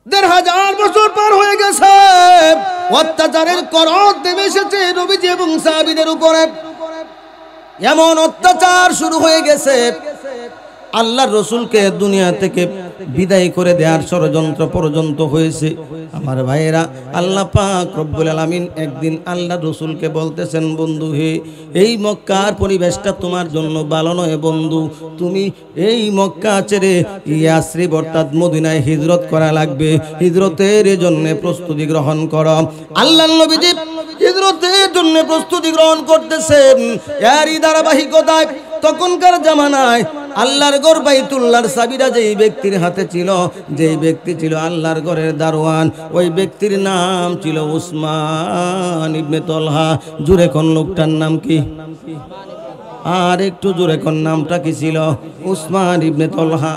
১,৫০০ বছর পার হয়ে গেছে, অত্যাচারের করত নেমে এসেছে নবীজি এবং সাহাবীদের উপরে। এমন অত্যাচার শুরু হয়ে গেছে, আল্লাহর রাসূলকে দুনিয়া থেকে বিদায় করে দেওয়ার ষড়যন্ত্র পর্যন্ত হয়েছে। আমার ভাইয়েরা, আল্লাহ পাক রব্বুল আলামিন একদিন আল্লাহর রাসূলকে বলতেছেন, বন্ধু হে, এই মক্কার পরিবেশটা তোমার জন্য ভালো নয় বন্ধু, তুমি এই মক্কা ছেড়ে ইয়াসরিব অর্থাৎ মদিনায় হিজরত করা লাগবে, হিজরতের জন্য প্রস্তুতি গ্রহণ করো। আল্লাহর নবীজি হিজরতের জন্য প্রস্তুতি গ্রহণ করতেছেন। এরই ধারাবাহিকতায় তখনকার জামানায় আল্লাহর ঘর বাইতুল্লাহর চাবিটা যেই ব্যক্তির হাতে ছিল, যেই ব্যক্তি ছিল আল্লাহর ঘরের দারোয়ান, ওই ব্যক্তির নাম ছিল উসমান ইবনে তলহা। জুরে কোন লোকটার নাম কি? আর একটু জুরে কোন নামটা কি ছিল? উসমান ইবনে তলহা।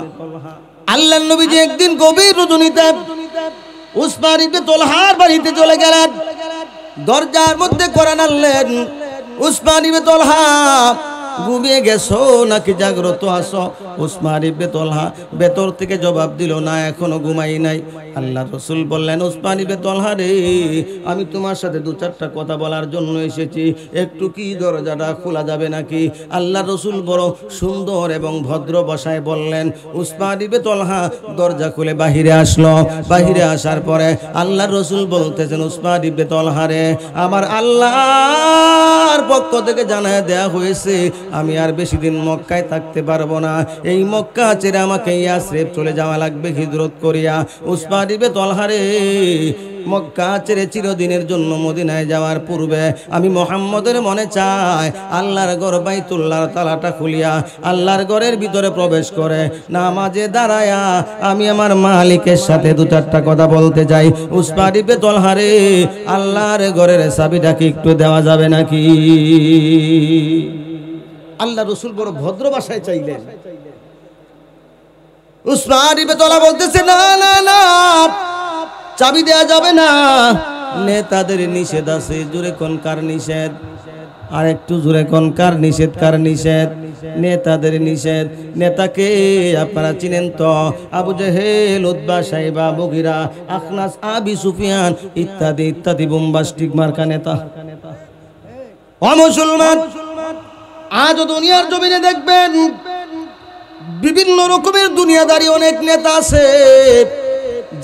আল্লাহর নবীজি একদিন গভীর রজনীতে উসমান ইবনে তলহার বাড়িতে চলে গেলেন। দরজার মধ্যে কোরআন আনলেন, উসমান ইবনে তলহা ঘুমিয়ে গেছো নাকি জাগ্রত আছো? উসমান ইবনে তলহা ভেতর থেকে জবাব দিল, না, এখনো ঘুমাই নাই। আল্লাহর রাসূল বললেন, উসমান ইবনে তলহা রে, আমি তোমার সাথে দু চারটা কথা বলার জন্য এসেছি, একটু কি দরজাটা খোলা যাবে নাকি? আল্লাহর রাসূল বড় সুন্দর এবং ভদ্র ভাষায় বললেন। উসমান ইবনে তলহা দরজা খুলে বাহিরে আসলো। বাহিরে আসার পরে আল্লাহর রাসূল বলতেছেন, উসমান ইবনে তলহা রে, আমার আল্লাহর পক্ষ থেকে জানায় দেয়া হয়েছে আমি আর বেশি দিন মক্কায় থাকতে পারবো না, এই মক্কা ছেড়ে আমাকে ইয়াসরিব চলে যাওয়া লাগবে হিজরত করিয়া। উসমান ইবনে তলহা রে, মক্কা ছেড়ে চিরদিনের জন্য মদিনায় যাওয়ার পূর্বে আমি মুহাম্মদের মনে চাই আল্লাহর ঘর বাইতুল্লাহর তালাটা খুলিয়া আল্লাহর ঘরের ভিতরে প্রবেশ করে নামাজে দাঁড়ায়া আমি আমার মালিকের সাথে দু চারটা কথা বলতে চাই। উসমান ইবনে তলহা রে, আল্লাহর ঘরের চাবিটা কি একটু দেওয়া যাবে নাকি? আল্লাহ রাসূল বড় ভদ্র ভাষায় চাইলেন। উসমান ইবনে তলহা বলতেছে, না না না, চাবি দেয়া যাবে না, নেতাদের নিষেধ আছে। জোরে কোন কার নিষেধ? আর একটু জোরে কোন কার নিষেধ? কার নিষেধ? নেতাদের নিষেধ। নেতাকে আপনারা চিনেন তো, আবু জেহেল, উতবা, সাইবা, মুগীরা, আখনাস, আবি সুফিয়ান ইত্যাদি ইত্যাদি বোম্বাস্টিক মার্কা নেতা। ও মুসলমান, আজ দুনিয়ার জমিনে দেখবেন বিভিন্ন রকমের দুনিয়াদারি অনেক নেতা আছে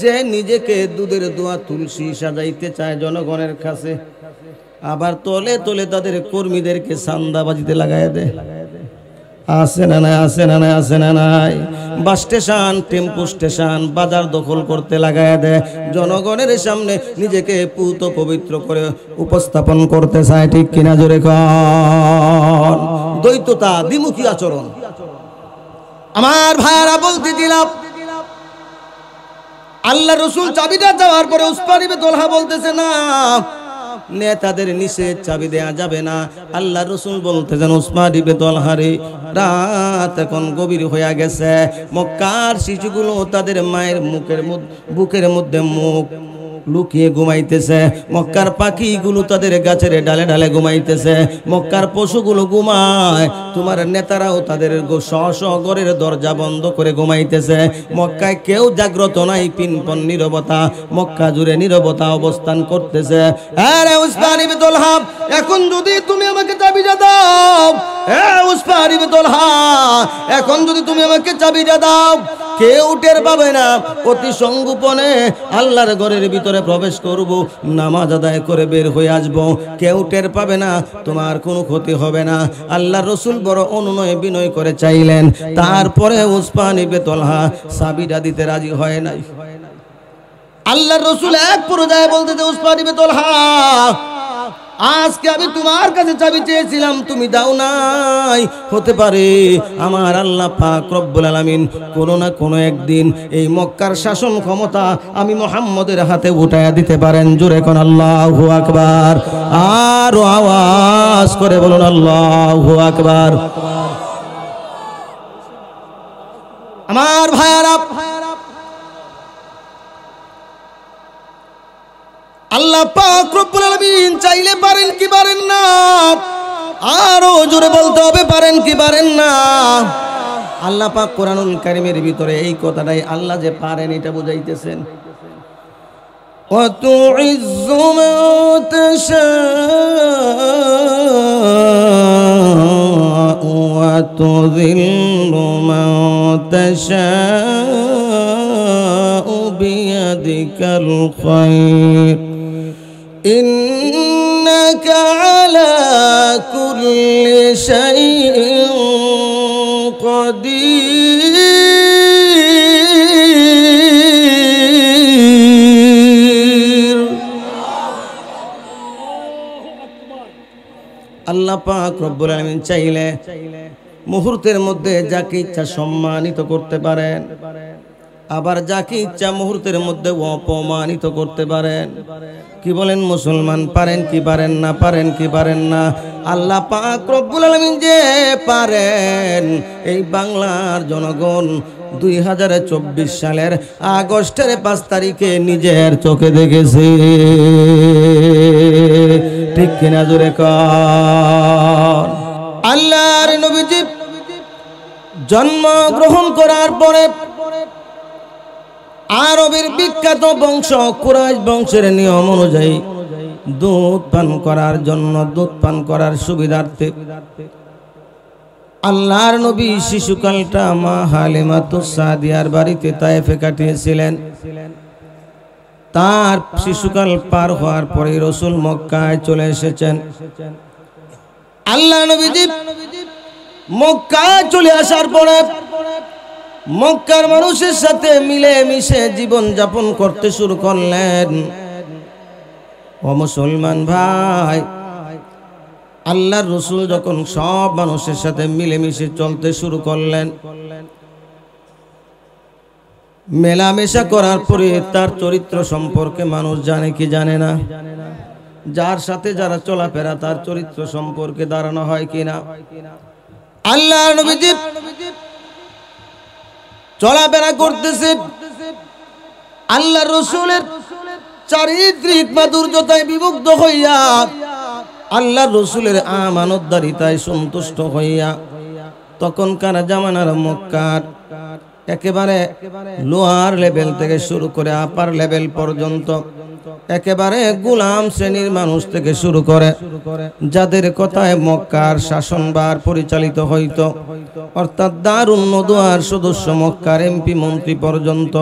যে নিজেকে দুধের দোয়া তুলসী সাজাইতে চায় জনগণের কাছে, আবার তলে তলে তাদের কর্মীদেরকে চাঁদাবাজিতে লাগাই দেয়। আছে না নাই? আছে না নাই? আছে না নাই? বাস স্টেশন, টেম্পো স্টেশন, বাজার দখল করতে লাগাই দেয়। জনগণের সামনে নিজেকে পুত পবিত্র করে উপস্থাপন করতে চায়। ঠিক কিনা? জোরে কোন? দ্বৈততা, দ্বিমুখী আচরণ। আমার ভাইয়ারা বলতে দিলাম, আল্লাহ রাসূল চাবিটা দেওয়ার পরে উসমান ইবনে তলহা বলতেছে, না, নেতাদের নিষেধ, চাবি দেয়া যাবে না। আল্লাহ রাসূল বলতেছেন, উসমান ইবনে তলহা রে, রাত এখন গভীর হয়ে গেছে, মক্কার শিশুগুলো তাদের মায়ের বুকের মধ্যে মুখ লুকিয়ে ঘুমাইতেছে, মক্কার পাখিগুলো তাদের গাছের ডালে ডালে ঘুমাইতেছে, মক্কার পশুগুলো ঘুমায়, তোমার নেতারাও তাদের ঘরের দরজা বন্ধ করে ঘুমাইতেছে। মক্কায় কেউ জাগ্রত নাই, পিনপন নীরবতা, মক্কা জুড়ে নীরবতা অবস্থান করতেছে। আরে উসমান ইবনে তলহা, এখন যদি তুমি আমাকে চাবিটা দাও, উসমান ইবনে তলহা, এখন যদি তুমি আমাকে চাবিটা দাও, কেউ টের পাবে না, অতি সংগোপনে আল্লাহর ঘরের ভিতরে প্রবেশ করব, নামাজ আদায় করে বের হয়ে আসব, কেউ টের পাবে না, তোমার কোনো ক্ষতি হবে না। আল্লাহর রাসূল বড় অনুনয় বিনয় করে চাইলেন, তারপরে উসমান ইবনে তলহা চাবিটা দিতে রাজি হয় নাই। আল্লাহর রাসূল এক পর্যায়ে বলতেছে, উসমান ইবনে তলহা, আজকে আমি তোমার কাছে চাবি চেয়েছিলাম, তুমি দাও নাই, হতে পারে আমার আল্লাহ পাক রব্বুল আলামিন কোনো না কোনো একদিন এই মক্কার শাসন ক্ষমতা আমি মুহাম্মদের হাতে উঠায়া দিতে পারেন। জোরে কোন আল্লাহু আকবার, আর আওয়াজ করে বলুন আল্লাহু আকবার। আমার ভাইয়ারা, আল্লাহ পাক রব্বুল আলামিন চাইলে পারেন কি পারেন না? আরো জোরে বলতে হবে, পারেন কি পারেন না? আল্লাহ পাক কোরআনুল কারীমের ভিতরে এই কথাটাই আল্লাহ যে পারেন এটা বুঝাইতেছেন। وتعز من تشاء وتذل من تشاء بيدك الخير إنك على كل شيء قدير আল্লাহ পাক রব্বুল আলামিন চাইলে মুহূর্তের মধ্যে যাকে ইচ্ছা সম্মানিত করতে পারেন, আবার যাকে ইচ্ছা মুহূর্তের মধ্যে অপমানিত করতে পারেন। কি বলেন মুসলমান, পারেন কি পারেন না? পারেন কি পারেন না? আল্লাহ পাক রব্বুল আলামিন যে পারেন, এই বাংলার জনগণ 2024 সালের আগস্টের 5 তারিখে নিজের চোখে দেখেছে। ঠিক কিনা জোরে কর। আল্লাহর নবীজি জন্মগ্রহণ করার পরে আরবের বিখ্যাত বংশ কুরাইশ বংশের নিয়ম অনুযায়ী দুধ পান করার জন্য, দুধ পান করার সুবিধার্থে আল্লাহর নবী শিশুকালটা মা হালিমাতুস সাদিয়ার বাড়িতে তায়েফে কাটিয়েছিলেন। তার শিশুকাল পার হওয়ার পরে রাসূল মক্কায় চলে এসেছেন। আল্লাহ নবীজি মক্কায় চলে আসার পরে মক্কার মানুষের সাথে মিলে মিশে জীবন যাপন করতে শুরু করলেন। ও মুসলমান ভাই, আল্লাহর রাসূল যখন সব মানুষের সাথে মিলে মিশে চলতে শুরু করলেন, মেলামেশা করার পরে তার চরিত্র সম্পর্কে মানুষ জানে কি জানে না? যার সাথে যারা চলাফেরা তার চরিত্র সম্পর্কে ধারণা হয় কিনা? আল্লাহ নবীজি চলাফেরা করতেছে, আল্লাহ রাসূলের চারিত্রিক মাধুর্যতায় বিমুগ্ধ হইয়া, আল্লাহ রাসূলের আমানতদারিতায় সন্তুষ্ট হইয়া, তখনকার জামানার মক্কার একেবারে লোয়ার লেভেল থেকে শুরু করে আপার লেভেল পর্যন্ত একেবারে গোলাম শ্রেণীর মানুষ থেকে শুরু করে যাদের কথায় মক্কার শাসনভার পরিচালিত হইত, অর্থাৎ দারুন নদওয়ার সদস্য, মক্কার এমপি মন্ত্রী পর্যন্ত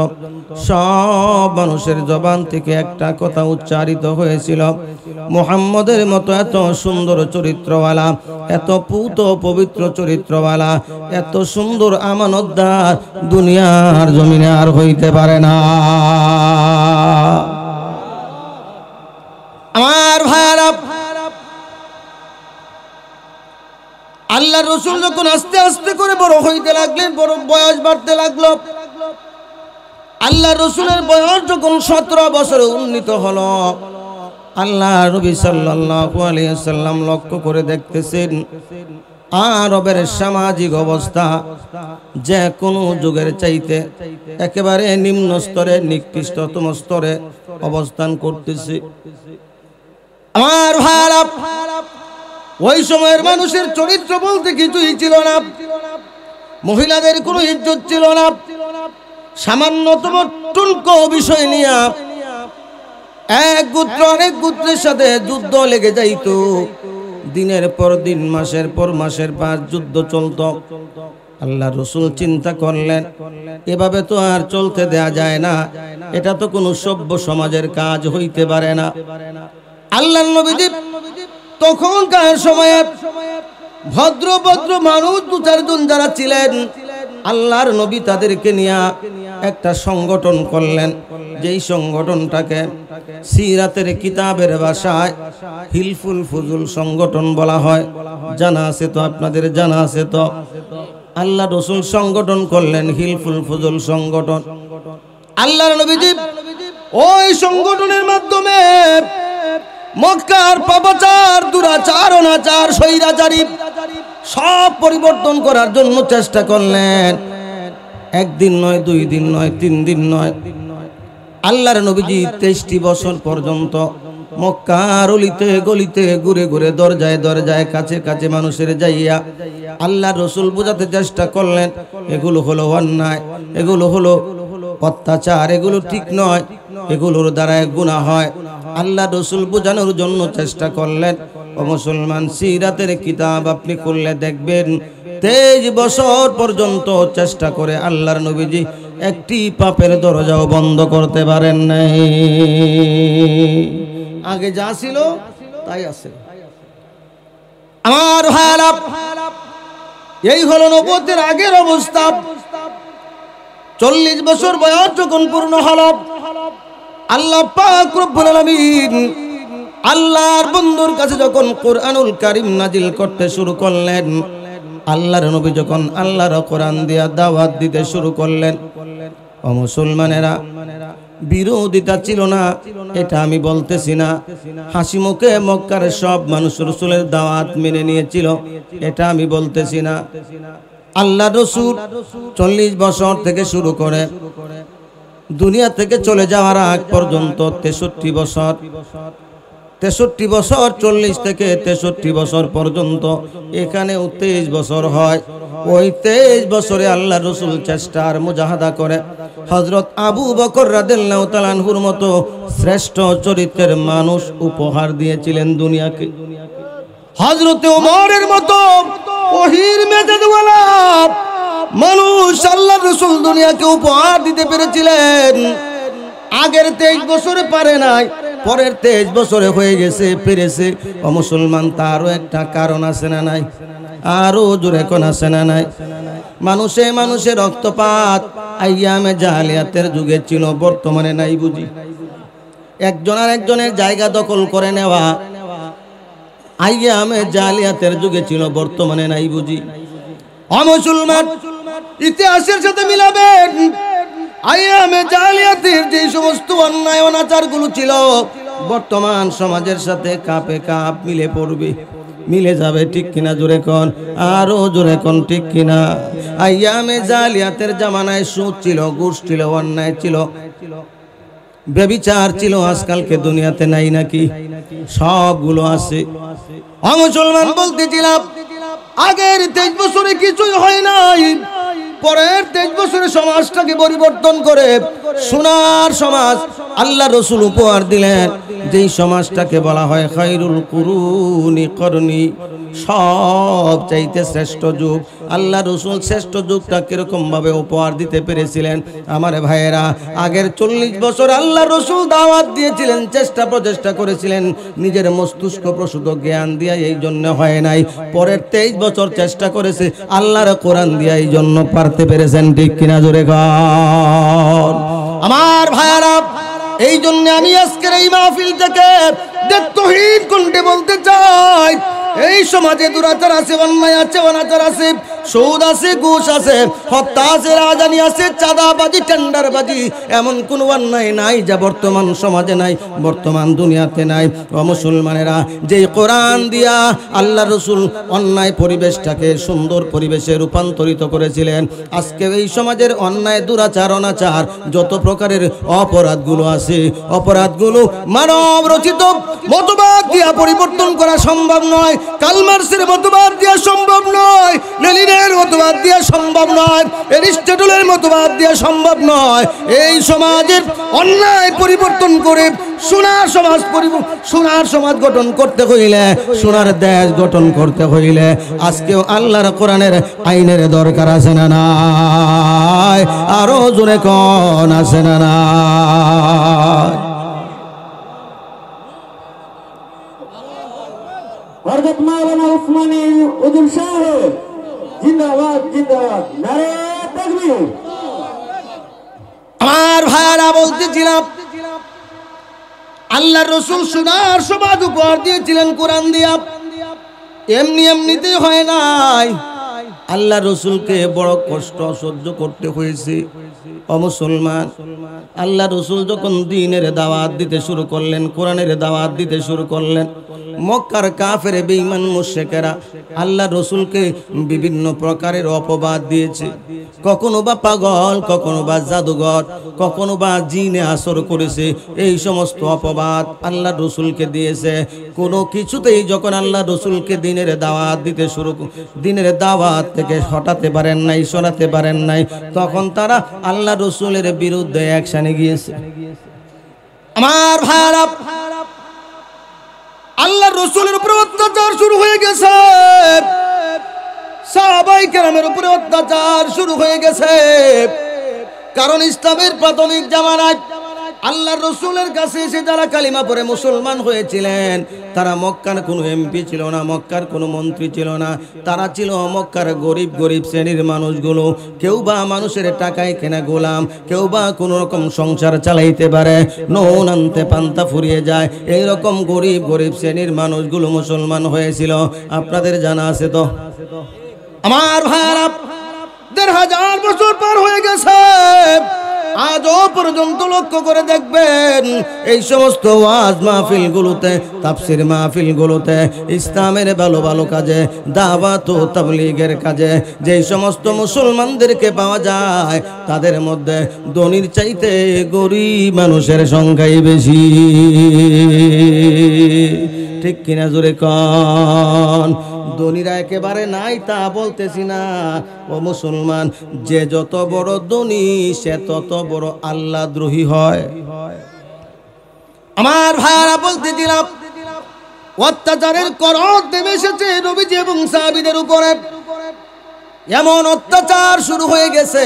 সব মানুষের জবান থেকে একটা কথা উচ্চারিত হয়েছিল, মুহাম্মদের মতো এত সুন্দর চরিত্রওয়ালা, এত পুত পবিত্র চরিত্রওয়ালা, এত সুন্দর আমানতদার দুনিয়ার জমিনে আর হইতে পারে না। আমার ভাইরা, আল্লাহ রাসূল যখন আস্তে আস্তে করে বড় হইতে লাগলেন, বড় বয়স বাড়তে লাগলো, আল্লাহ রাসূলের বয়স যখন 17 বছরে উন্নীত হলো, আল্লাহ নবী সাল্লাল্লাহু আলাইহি ওয়াসাল্লাম লক্ষ্য করে দেখতেছেন আরবের সামাজিক অবস্থা যে কোনো যুগের চাইতে একেবারে নিম্ন স্তরে, নিকৃষ্টতম স্তরে অবস্থান করতেছে। আমার ভাইরা, ওই সময়ের মানুষের চরিত্র বলতে কিছুই ছিল না, মহিলাদের কোনো ইজ্জত ছিল না, সামান্যতম টুনকো বিষয় নিয়ে এক গোত্র অনেক গোত্রের সাথে যুদ্ধ লেগে যাইত, দিনের পর দিন, মাসের পর মাসের পার যুদ্ধ চলত। আল্লাহ রাসূল চিন্তা করলেন, এভাবে তো আর চলতে দেয়া যায় না, এটা তো কোনো সভ্য সমাজের কাজ হইতে পারে না। আল্লাহ নবীজি তখনকার সময়ে ভদ্র ভদ্র মানুষ 2-4 জন যারা ছিলেন, আল্লাহর নবী তাদেরকে নিয়ে একটা সংগঠন করলেন, যেই সংগঠনটাকে সিরাতের কিতাবের ভাষায় হিলফুল ফুজুল সংগঠন বলা হয়। জানা আছে তো? আপনাদের জানা আছে তো? আল্লাহ রাসূল সংগঠন করলেন হিলফুল ফুজুল সংগঠন। আল্লাহর নবীজি ওই সংগঠনের মাধ্যমে মক্কার পাপাচার, দুরাচার, অনাচার, স্বৈরাচারী সব পরিবর্তন করার জন্য চেষ্টা করলেন। একদিন নয়, 2 দিন নয়, 3 দিন নয়, আল্লাহর নবীজি 23টি বছর পর্যন্ত মক্কার অলিতে গলিতে ঘুরে ঘুরে, দরজায় দরজায়, কাছে কাছে মানুষের যাইয়া আল্লাহর রাসূল বোঝাতে চেষ্টা করলেন এগুলো হলো অন্যায়, এগুলো হলো অত্যাচার, এগুলো ঠিক নয়, এগুলোর দ্বারা গুনাহ হয়। আল্লাহ রসুল বোঝানোর জন্য চেষ্টা করলেন। ও মুসলমান, সিরাতের কিতাব আপনি খুললে দেখবেন 23 বছর পর্যন্ত চেষ্টা করে আল্লাহর নবীজি একটি পাপের দরজাও বন্ধ করতে পারেন নাই। আগে যা ছিল তাই আছে। আমার ভাইরা, এই হলো নবুয়তের আগের অবস্থা। 40 বছর বয়স যখন পূর্ণ হল, আল্লাহ পাক রব্বুল আলামিন আল্লাহর বন্ধুর কাছে যখন কোরআনুল কারীম নাজিল করতে শুরু করলেন, আল্লাহর নবী যখন আল্লাহর কোরআন দিয়া দাওয়াত দিতে শুরু করলেন, ও মুসলমানেরা, বিরোধিতা ছিল না, এটা আমি বলতেছি না। হাসি মুখে মক্কার সব মানুষ রাসূলের দাওয়াত মেনে নিয়েছিল, এটা আমি বলতেছি না। আল্লাহ রাসূল 40 বছর থেকে শুরু করে দুনিয়া থেকে চলে যাওয়ার আগ পর্যন্ত 63 বছর, 40 থেকে 63 বছর পর্যন্ত, এখানেও 23 বছর হয়। ওই 23 বছরে আল্লাহ রসুল চেষ্টার মুজাহাদা করে হযরত আবু বকর রাদিয়াল্লাহু তাআলা আনহুর মতো শ্রেষ্ঠ চরিত্রের মানুষ উপহার দিয়েছিলেন দুনিয়াকে। হযরত ওমরের মতো ওহির মেজাজওয়ালা মানুষ আল্লাহ রসুল দুনিয়াকে উপহার দিতে পেরেছিলেন। আগের 23 বছরে পারে নাই, পরের 23 বছরে হয়ে গেছে, পেরেছে। ও মুসলমান, তারও একটা কারণ আছে না নাই? আরো জোরে কোন আছে না নাই? মানুষে রক্তপাত আইয়ামে জাহেলিয়াতের যুগে ছিল, বর্তমানে নাই বুঝি। একজন আর একজনের জায়গা দখল করে নেওয়া আইয়ামে জাহেলিয়াতের যুগে ছিল, বর্তমানে নাই বুঝি। ও মুসলমান, ইতিহাসের সাথে মিলাবেন। আইয়ামে জাহেলিয়াতের যে সমস্ত অন্যায় অনাচারগুলো ছিল, বর্তমান সমাজের সাথে কাপে কাপ মিলে পড়বে, মিলে যাবে। ঠিক কিনা? জোরে কোন, আরো জোরে কোন, ঠিক কিনা? আইয়ামে জাহেলিয়াতের জামানায় সুদ ছিল, ঘুষ ছিল, অন্যায় ছিল, ব্যভিচার ছিল। আজকালকে দুনিয়াতে নাই নাকি? সবগুলো আছে। ও মুসলমান, বলতেছিলাম আগের 23 বছরে কিছুই হয় নাই, পরের 23 বছরে সমাজটাকে পরিবর্তন করে সোনার সমাজ আল্লাহ রসুল উপহার দিলেন। যেই সমাজটাকে বলা হয় খায়রুল কুরুনি করনি, সব চাইতে শ্রেষ্ঠ যুগ। আল্লাহ রসুল শ্রেষ্ঠ যুগটা কিরকম ভাবে উপহার দিতে পেরেছিলেন আমার ভাইয়েরা? আগের 40 বছর আল্লাহ রসুল দাওয়াত দিয়েছিলেন, চেষ্টা প্রচেষ্টা করেছিলেন, নিজের মস্তিষ্ক প্রসূত জ্ঞান দিয়া, এই জন্য হয় নাই। পরের 23 বছর চেষ্টা করেছে আল্লাহর কোরআন দিয়া, এই জন্য পারতে পেরেছেন। ঠিক কিনা? জোরে কর আমার ভাইয়েরা। এই জন্য আমি আজকের এই মাহফিল থেকে দায়িত্বহীন কণ্ঠে বলতে চাই, এই সমাজে দুরাচার আছে, অন্যায় আছে, অনাচার আছে, সুদ আছে, ঘুষ আছে, হত্যা আছে, রাজধানী আছে, চাঁদাবাজি, টেন্ডারবাজি, এমন কোন অন্যায় নাই যা বর্তমান সমাজে নাই, বর্তমান দুনিয়াতে নাই। ও মুসলমানেরা, যে কোরআন দিয়া আল্লাহ রসুল অন্যায় পরিবেশটাকে সুন্দর পরিবেশে রূপান্তরিত করেছিলেন, আজকে এই সমাজের অন্যায়, দুরাচার, অনাচার, যত প্রকারের অপরাধগুলো আছে, অপরাধগুলো মানব রচিত মতবাদ দিয়া পরিবর্তন করা সম্ভব নয়। কার্ল মার্ক্সের মতবাদ দিয়া সম্ভব নয়, লেনিনের মতবাদ দিয়া সম্ভব নয়, এরিস্টটলের মতবাদ দিয়া সম্ভব নয়। এই সমাজের অন্যায় পরিবর্তন করে সোনার সমাজ গঠন করতে হইলে, সোনার দেশ গঠন করতে হইলে আজকেও আল্লাহর কোরআনের আইনের দরকার আছে না নাই? আরো জোরে কোন আছে না নাই? হযরত মাওলানা উসমানী উজুল সাহেব জিন্দাবাদ, জিন্দাবাদ, নারে তাকবীর। আমার ভাইরা, বলতেছিলাম আল্লাহ রসুল সোনার সমাজ উপহার দিয়েছিলেন কোরআন দিয়া। এমনি এমনিতে হয় নাই, আল্লাহ রসুলকে বড় কষ্ট সহ্য করতে হয়েছে। ও মুসলমান, আল্লাহ রসুল যখন দ্বীনের দাওয়াত দিতে শুরু করলেন, কোরআনের দাওয়াত দিতে শুরু করলেন, মক্কার কাফের বেঈমান মুশরিকেরা আল্লাহ রসুলকে বিভিন্ন প্রকারের অপবাদ দিয়েছে। কখনো বা পাগল, কখনো বা জাদুঘর, কখনো বা জিনে আসর করেছে। এই সমস্ত অপবাদ আল্লাহ রসুলকে দিয়েছে। কোনো কিছুতেই যখন আল্লাহ রসুলকে দ্বীনের দাওয়াত দিতে শুরু, দ্বীনের দাওয়াত থেকে হটাতে পারেন নাই, সরাতে পারেন নাই, তখন তারা আল্লাহ রসুলের বিরুদ্ধে অ্যাকশনে গিয়েছে। আমার ভাইরা, আল্লাহর রাসূলের উপর অত্যাচার শুরু হয়ে গেছে, সাহাবায়ে কেরামের উপর অত্যাচার শুরু হয়ে গেছে। কারণ ইসলামের প্রাথমিক জামানায় আল্লাহর রাসূলের কাছে এসে যারা কালিমা পড়ে মুসলমান হয়েছিলেন, তারা মক্কার কোনো এমপি ছিল না, মক্কার কোনো মন্ত্রী ছিল না, তারা ছিল মক্কার গরিব গরিব শ্রেণীর মানুষগুলো। কেউ বা মানুষের টাকায় কেনা গোলাম, কেউ বা কোনো রকম সংসার চালাইতে পারে, নুন আনতে পান্তা ফুরিয়ে যায়, এইরকম গরিব গরিব শ্রেণীর মানুষগুলো মুসলমান হয়েছিল। আপনাদের জানা আছে তো? আমার ভাইরা, ১,৫০০ বছর পার হয়ে গেছে, আজও পর্যন্ত লক্ষ্য করে দেখবেন এই সমস্ত ওয়াজ মাহফিলগুলোতে, তাফসীর মাহফিলগুলোতে, ইসলামের ভালো ভালো কাজে, দাওয়াত ও তাবলীগের কাজে যে সমস্ত মুসলমানদেরকে পাওয়া যায়, তাদের মধ্যে ধনীর চাইতে গরিব মানুষের সংখ্যাই বেশি। ঠিক কিনা জোরে কন? ধনীরা একেবারে নাই তা বলতেছি না ও মুসলমান, যে যত বড় ধনী সে তত বড় আল্লাহ দ্রোহী হয়। আমার ভাইরা বলতেছিলাম, অত্যাচারের করত নেমে এসেছে নবীজি এবং সাহাবীদের উপরে। এমন অত্যাচার শুরু হয়ে গেছে,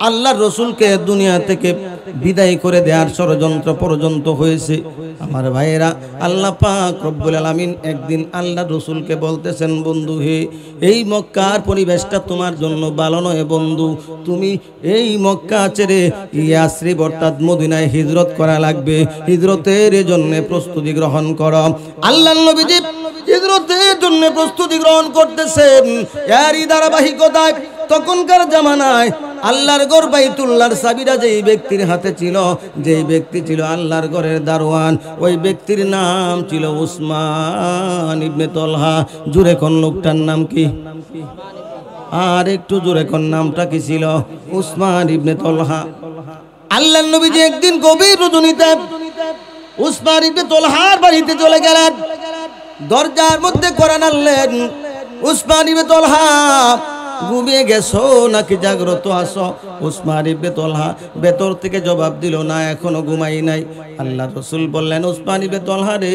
আল্লাহর রাসূলকে দুনিয়া থেকে বিদায় করে দেওয়ার ষড়যন্ত্র পর্যন্ত হয়েছে। আমার ভাইয়েরা, আল্লাহ পাক রব্বুল আলামিন একদিন আল্লাহর রাসূলকে বলতেছেন, বন্ধু হে, এই মক্কার পরিবেশটা তোমার জন্য ভালো নয় বন্ধু, তুমি এই মক্কা ছেড়ে ইয়াসরিব অর্থাৎ মদিনায় হিজরত করা লাগবে, হিজরতের জন্য প্রস্তুতি গ্রহণ করো। আল্লাহর নবীজি হিজরতের জন্য প্রস্তুতি গ্রহণ করতেছেন। এরই ধারাবাহিকতায় তখনকার জামানায় আল্লাহর ঘর বাইতুল্লাহর চাবিটা যেই ব্যক্তির হাতে ছিল, যেই ব্যক্তি ছিল আল্লাহর ঘরের দারোয়ান, ওই ব্যক্তির নাম ছিল উসমান ইবনে তলহা। জুরে কোন লোকটার নাম কি? আর একটু জুরে কোন নামটা কি ছিল? উসমান ইবনে তলহা। আল্লাহর নবীজি একদিন গভীর রজনীতে উসমান ইবনে তলহার বাড়িতে চলে গেলেন, দরজার মধ্যে কড়া নাড়লেন। উসমান ইবনে তলহা, ঘুমিয়ে গেছো নাকি জাগ্রত আছো? উসমান ইবনে তলহা ভেতর থেকে জবাব দিল, না এখনো ঘুমাই নাই। আল্লাহর রাসূল বললেন, উসমান ইবনে তলহা রে,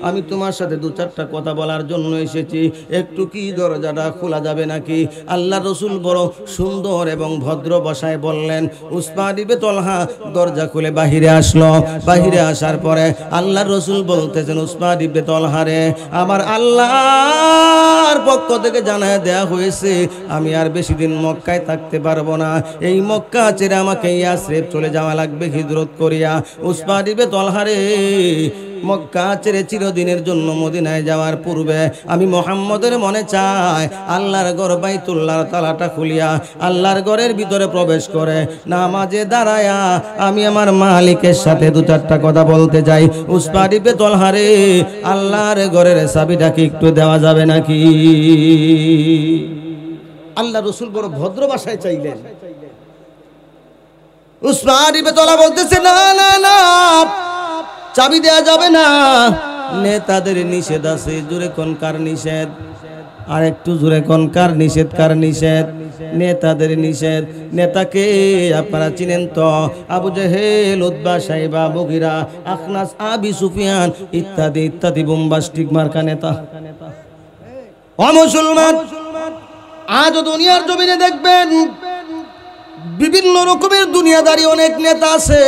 আমি তোমার সাথে দু চারটা কথা বলার জন্য এসেছি, একটু কি দরজাটা খোলা যাবে নাকি? আল্লাহর রাসূল বড় সুন্দর এবং ভদ্র ভাষায় বললেন। উসমান ইবনে তলহা দরজা খুলে বাহিরে আসলো। বাহিরে আসার পরে আল্লাহর রাসূল বলতেছেন, উসমান ইবনে তলহা রে, আমার আল্লাহর পক্ষ থেকে জানায় দেয়া হয়েছে আমি আর বেশি দিন মক্কায় থাকতে পারবো না, এই মক্কা ছেড়ে আমাকে ইয়াসরিব চলে যাওয়া লাগবে হিজরত করিয়া। উসমান ইবনে তলহা রে, মক্কা ছেড়ে চিরদিনের জন্য মদিনায় যাওয়ার পূর্বে আমি মুহাম্মদের মনে চাই আল্লাহর ঘর বাইতুল্লাহর তালাটা খুলিয়া আল্লাহর ঘরের ভিতরে প্রবেশ করে নামাজে দাঁড়ায়া আমি আমার মালিকের সাথে দু চারটা কথা বলতে চাই। উসমান ইবনে তলহা রে, আল্লাহর ঘরের চাবিটা কি একটু দেওয়া যাবে নাকি? আল্লাহ রাসূল বড় ভদ্র ভাষায় চাইলেন। উসমান ইবনে তলহা বলতেছে, না না না, চাবি দেয়া যাবে না, নেতাদের নিষেধ আছে। জোরে কোন কার নিষেধ? আর একটু জোরে কোন কার নিষেধ? কার নিষেধ? নেতাদের নিষেধ। নেতাকে আপনারা চিনেন তো? আবু জেহেল, উতবা, সাইবা, মুগীরা, আখনাস, আবি সুফিয়ান ইত্যাদি ইত্যাদি বোম্বাস্টিক মার্কা নেতা। ও মুসলমান, আজ দুনিয়ার জমিনে দেখবেন বিভিন্ন রকমের দুনিয়াদারি অনেক নেতা আছে,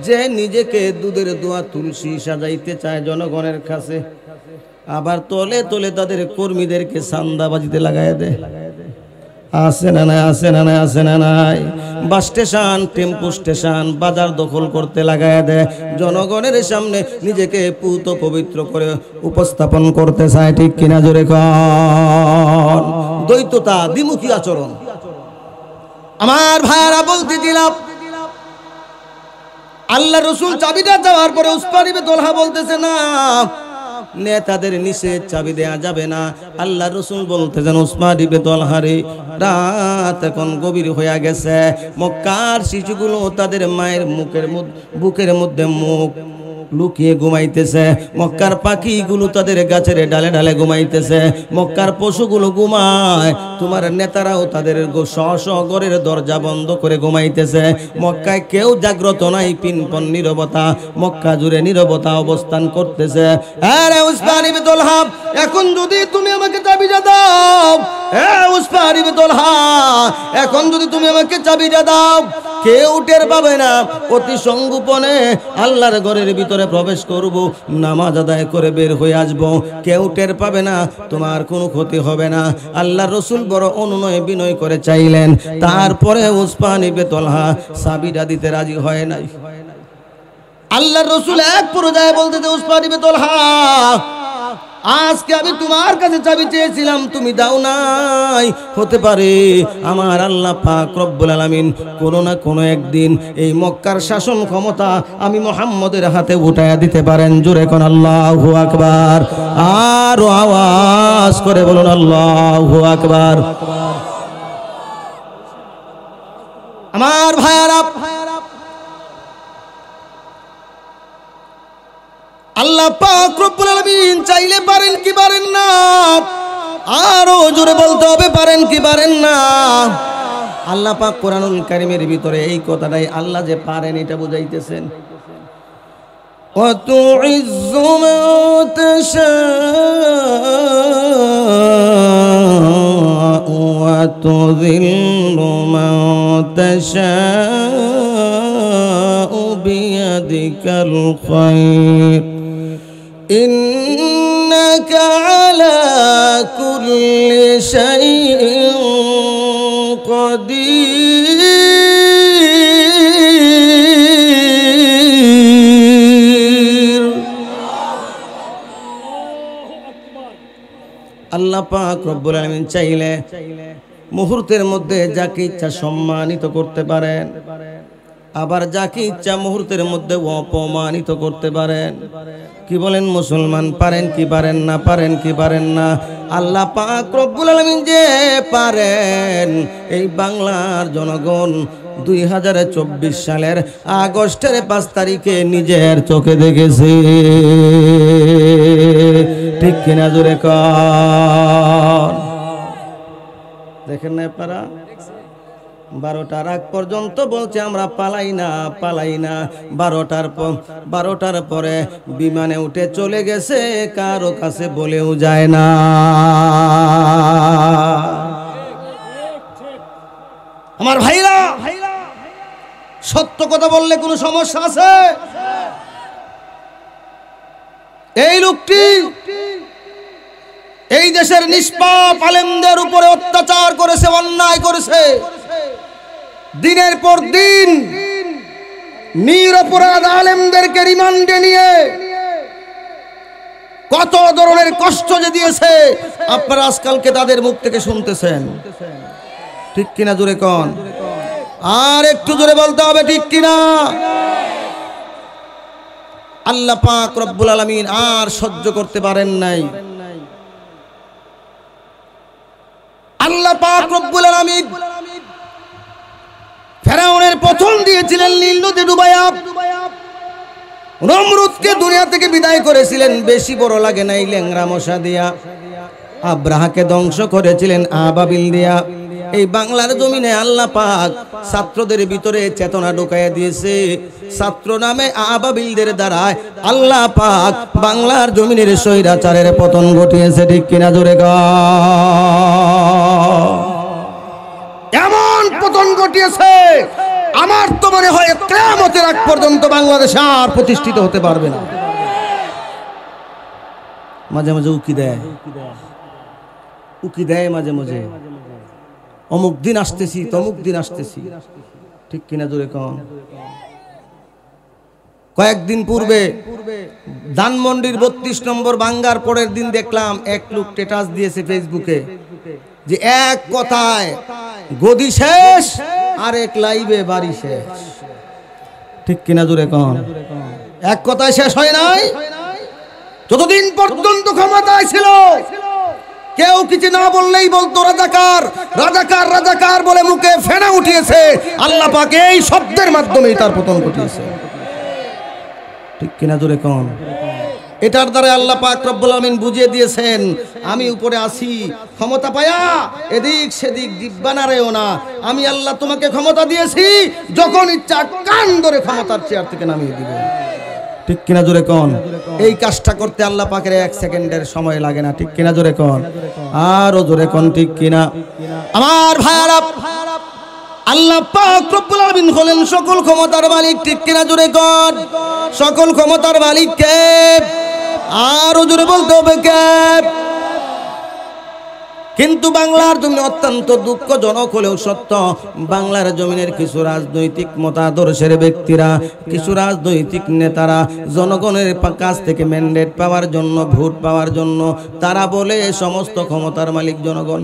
যে নিজেকে দুধের দোয়া তুলসী সাজাইতে চায় জনগণের কাছে, আবার তলে তলে তাদের কর্মীদেরকে চাঁদাবাজিতে লাগাই দেয়। আছে না নাই? আছে না নাই? আছে না নাই? বাস স্টেশন, টেম্পো স্টেশন, বাজার দখল করতে লাগাই দেয়, জনগণের সামনে নিজেকে পুত পবিত্র করে উপস্থাপন করতে চায়। ঠিক কিনা জোরে কোন? দ্বৈততা, দ্বিমুখী আচরণ। আমার ভাইরা বলতে দিলাম, আল্লাহ রাসূল চাবিটা দেওয়ার পরে উসমান ইবনে তলহা বলতেছে, না, নেতাদের নিষেধ, চাবি দেয়া যাবে না। আল্লাহ রাসূল বলতেছেন, উসমান ইবনে তলহা রে, রাত এখন গভীর হয়ে গেছে, মক্কার শিশুগুলো তাদের মায়ের বুকের মধ্যে মুখ লুকিয়ে ঘুমাইতেছে, মক্কার পাখিগুলো তাদের গাছের ডালে ডালে ঘুমাইতেছে, মক্কার পশুগুলো ঘুমায়, তোমার নেতারাও তাদের ঘরের দরজা বন্ধ করে ঘুমাইতেছে। মক্কায় কেউ জাগ্রত নাই, পিনপন নীরবতা, মক্কা জুড়ে নীরবতা অবস্থান করতেছে। আরে উসমান ইবনে তালহা, এখন যদি তুমি আমাকে চাবিটা দাও, উসমান ইবনে তালহা, এখন যদি তুমি আমাকে চাবিটা দাও, কেউ টের পাবে না, অতি সংগোপনে আল্লাহর ঘরের ভিতরে প্রবেশ করব, নামাজ আদায় করে বের হয়ে আসব, কেউ টের পাবে না, তোমার কোনো ক্ষতি হবে না। আল্লাহর রাসূল বড় অনুনয় বিনয় করে চাইলেন, তারপরে উসমান ইবনে তালহা চাবিটা দিতে রাজি হয় নাই। আল্লাহর রাসূল এক পর্যায়ে বলতেছে, উসমান ইবনে তালহা, আজকে আমি তোমার কাছে চাবি চেয়েছিলাম, তুমি দাও নাই। হতে পারে আমার আল্লাহ পাক রব্বুল আলামিন কোনো না কোনো একদিন এই মক্কার শাসন ক্ষমতা আমি মুহাম্মদের হাতে উঠায়া দিতে পারেন। জোরে কোন আল্লাহু আকবার, আর আওয়াজ করে বলুন আল্লাহু আকবার। আমার ভাইয়ারা, আল্লাহ পাক রব্বুল আলামিন চাইলে পারেন কি পারেন না? আরো জোরে বলতে হবে, পারেন কি পারেন না? আল্লাহ পাক কোরআনুল কারীমের ভিতরে এই কথাটাই আল্লাহ যে পারেন এটা বুঝাইতেছেন। ওয়া তুইজ্জু মান তাশাউ ওয়া তুযিল্লু মান তাশাউ বিয়াদিকাল খায়র ইন্নাকা আলা কুল্লি শাইইন কাদির। আল্লাহ পাক রব্বুল আলামিন চাইলে মুহূর্তের মধ্যে যাকে ইচ্ছা সম্মানিত করতে পারেন, আবার যাকে ইচ্ছা মুহূর্তের মধ্যে অপমানিত করতে পারেন। কি বলেন মুসলমান, পারেন কি পারেন না? পারেন কি পারেন না? আল্লাহ পাক রব্বুল আলামিন যে পারেন, এই বাংলার জনগণ 2024 সালের আগস্টের 5 তারিখে নিজের চোখে দেখেছে। ঠিক কিনা জোরে কর? দেখেন না আপনারা? 12টার আগ পর্যন্ত বলছে আমরা পালাই না, পালাই না। 12টার পরে বিমানে উঠে চলে গেছে, কারো কাছে বলেও যায় না। আমার ভাইরা, সত্য কথা বললে কোনো সমস্যা আছে? এই লোকটি এই দেশের নিষ্পাপ আলেমদের উপরে অত্যাচার করেছে, অন্যায় করেছে। দিনের পর দিন নিরপরাধ আলেমদেরকে রিমান্ডে নিয়ে কত ধরনের কষ্ট যে দিয়েছে আপনারা আজকালকে তাদের মুখ থেকে শুনতেছেন। ঠিক কিনা জোরে কোন? আর একটু জোরে বলতে হবে, ঠিক কিনা? আল্লাহ পাক রব্বুল আলামিন আর সহ্য করতে পারেন নাই। আল্লাহ পাক রব্বুল আলামিন ফেরাউনের পতন দিয়েছিলেন নীল নদে ডুবাইয়া, নমরুদকে দুনিয়া থেকে বিদায় করেছিলেন বেশি বড় লাগে নাই ল্যাংড়া মশা দিয়া, আব্রাহাকে ধ্বংস করেছিলেন আবাবিল দিয়া। এই বাংলার জমিনে আল্লাহ পাক ছাত্রদের ভিতরে চেতনা ঢুকাইয়া দিয়েছে। ছাত্র নামে আবাবিলদের দ্বারা আল্লাহ পাক বাংলার জমিনের স্বৈরাচারের পতন ঘটিয়েছে। ঠিক কিনা জোরে গো? এমন পতন ঘটিয়েছে, আমার তো মনে হয় কিয়ামতের আগ পর্যন্ত বাংলাদেশ আর প্রতিষ্ঠিত হতে পারবে না। মাঝে মাঝে উকি দেয়, উকি দেয় মাঝে মাঝে, অমুক দিন আসতেছি, তমুক দিন আসতেছি। ঠিক কিনা জোরে কোন? কয়েকদিন পূর্বে ধানমন্ডির 32 নম্বর ভাঙ্গার পরের দিন দেখলাম এক লোক স্ট্যাটাস দিয়েছে ফেসবুকে যে এক কথায় গদি শেষ, আরেক লাইভে বাড়ি শেষ। ঠিক কিনা জোরে কোন? এক কথায় শেষ হয় নাই। যতদিন পর্যন্ত ক্ষমতায় ছিল কেউ কিছু না বললেই বলতো রাজাকার রাজাকার রাজাকার বলে মুখে ফেনা উঠিয়েছে। আল্লাহ পাক এই শব্দের মাধ্যমেই তার পতন ঘটিয়েছে। ঠিক কিনা জোরে কোন? এটার দ্বারা আল্লাহ পাক রব্বুল আমিন বুঝিয়ে দিয়েছেন আমি উপরে আসি, ক্ষমতা পায়া এদিক সেদিক জিব্বা নাড়েও না। আমি আল্লাহ তোমাকে ক্ষমতা দিয়েছি, যখন ইচ্ছা কান ধরে ক্ষমতার চেয়ার থেকে নামিয়ে দিব। ঠিক কিনা জোরে কোন? এই কাজটা করতে আল্লাহ পাকের 1 সেকেন্ডের সময় লাগে না। ঠিক কিনা জোরে কোন? আরো জোরে কোন ঠিক কিনা? আমার ভাইরা, আল্লাহ পাক রব্বুল আমিন হলেন সকল ক্ষমতার মালিক। ঠিক কিনা জোরে কোন? সকল ক্ষমতার মালিক কে? আরো জোরে বলতে হবে কে? কিন্তু বাংলার জমিন অত্যন্ত দুঃখজনক হলেও সত্য, বাংলার জমিনের কিছু রাজনৈতিক মতাদর্শের ব্যক্তিরা, কিছু রাজনৈতিক নেতারা জনগণের কাছ থেকে ম্যান্ডেট পাওয়ার জন্য, ভোট পাওয়ার জন্য তারা বলে সমস্ত ক্ষমতার মালিক জনগণ।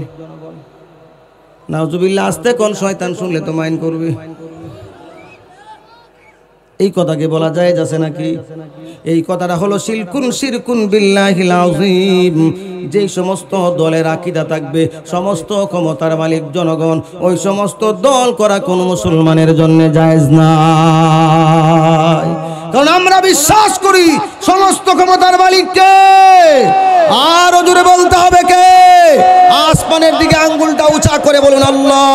নাউজুবিল্লাহ, আস্তে কোন শয়তান শুনলে তো মাইন্ড করবে। এই কথাকে বলা যায় যাচ্ছে নাকি? এই কথাটা হলো শিরকুন বিল্লাহিল আযীম। যেই সমস্ত দলের আকীদা থাকবে সমস্ত ক্ষমতার মালিক জনগণ, ওই সমস্ত দল করা কোন মুসলমানের জন্য জায়েজ নাই। কারণ আমরা বিশ্বাস করি সমস্ত ক্ষমতার মালিককে। আরো জোরে বলতে হবে কে? আসমানের দিকে আঙ্গুলটা উঁচা করে বলুন আল্লাহ।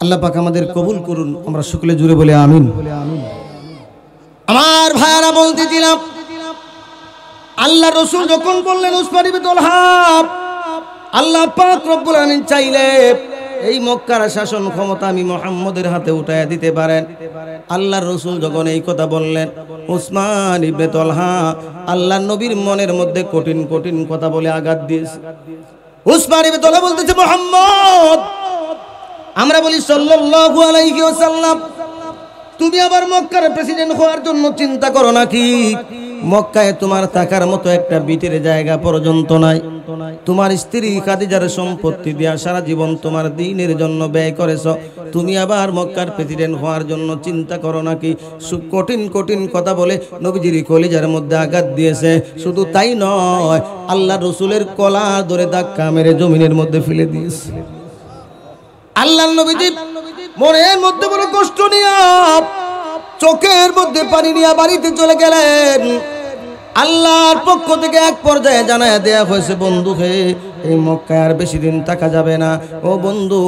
আল্লাহ পাক আমাদের কবুল করুন, আমরা সকলে জুড়ে বলে আমিন। আমার ভাইরা বলতেছিলাম, আল্লাহ রসুল যখন বললেন উসমান ইবনে তালহা, আল্লাহ পাক রব্বুল আমিন চাইলে এই মক্কার শাসন ক্ষমতা আমি মুহাম্মদের হাতে উঠাইয়া দিতে পারেন। আল্লাহর রসুল যখন এই কথা বললেন, উসমান ইবনে তালহা আল্লাহর নবীর মনের মধ্যে কঠিন কঠিন কথা বলে আঘাত দিয়েছে। উসমান ইবনে তালহা বলতেছে, মুহাম্মদ, আমরা বলি সাল্লাল্লাহু আলাইহি ওয়াসাল্লাম, তুমি আবার মক্কার প্রেসিডেন্ট হওয়ার জন্য চিন্তা করো নাকি? মক্কায় তোমার থাকার মতো একটা বিটের জায়গা পর্যন্ত নাই। তোমার স্ত্রী খাদিজার সম্পত্তি দিয়া সারা জীবন তোমার দ্বীনের জন্য ব্যয় করেছো, তুমি আবার মক্কার প্রেসিডেন্ট হওয়ার জন্য চিন্তা করো নাকি? কঠিন কঠিন কথা বলে নবীজির কলিজার মধ্যে আঘাত দিয়েছে। শুধু তাই নয়, আল্লাহ রসুলের কলা ধরে ধাক্কা মেরে জমিনের মধ্যে ফেলে দিয়েছে। আল্লাহর নবীজি মনের মধ্যে বড় কষ্ট নিয়ে, চোখের মধ্যে পানি নিয়ে বাড়িতে চলে গেলেন। আল্লাহর পক্ষ থেকে এক পর্যায়ে জানায়া দেয়া হয়েছে, বন্ধু হে, এই মক্কায় আর বেশি দিন থাকা যাবে না। ও বন্ধু,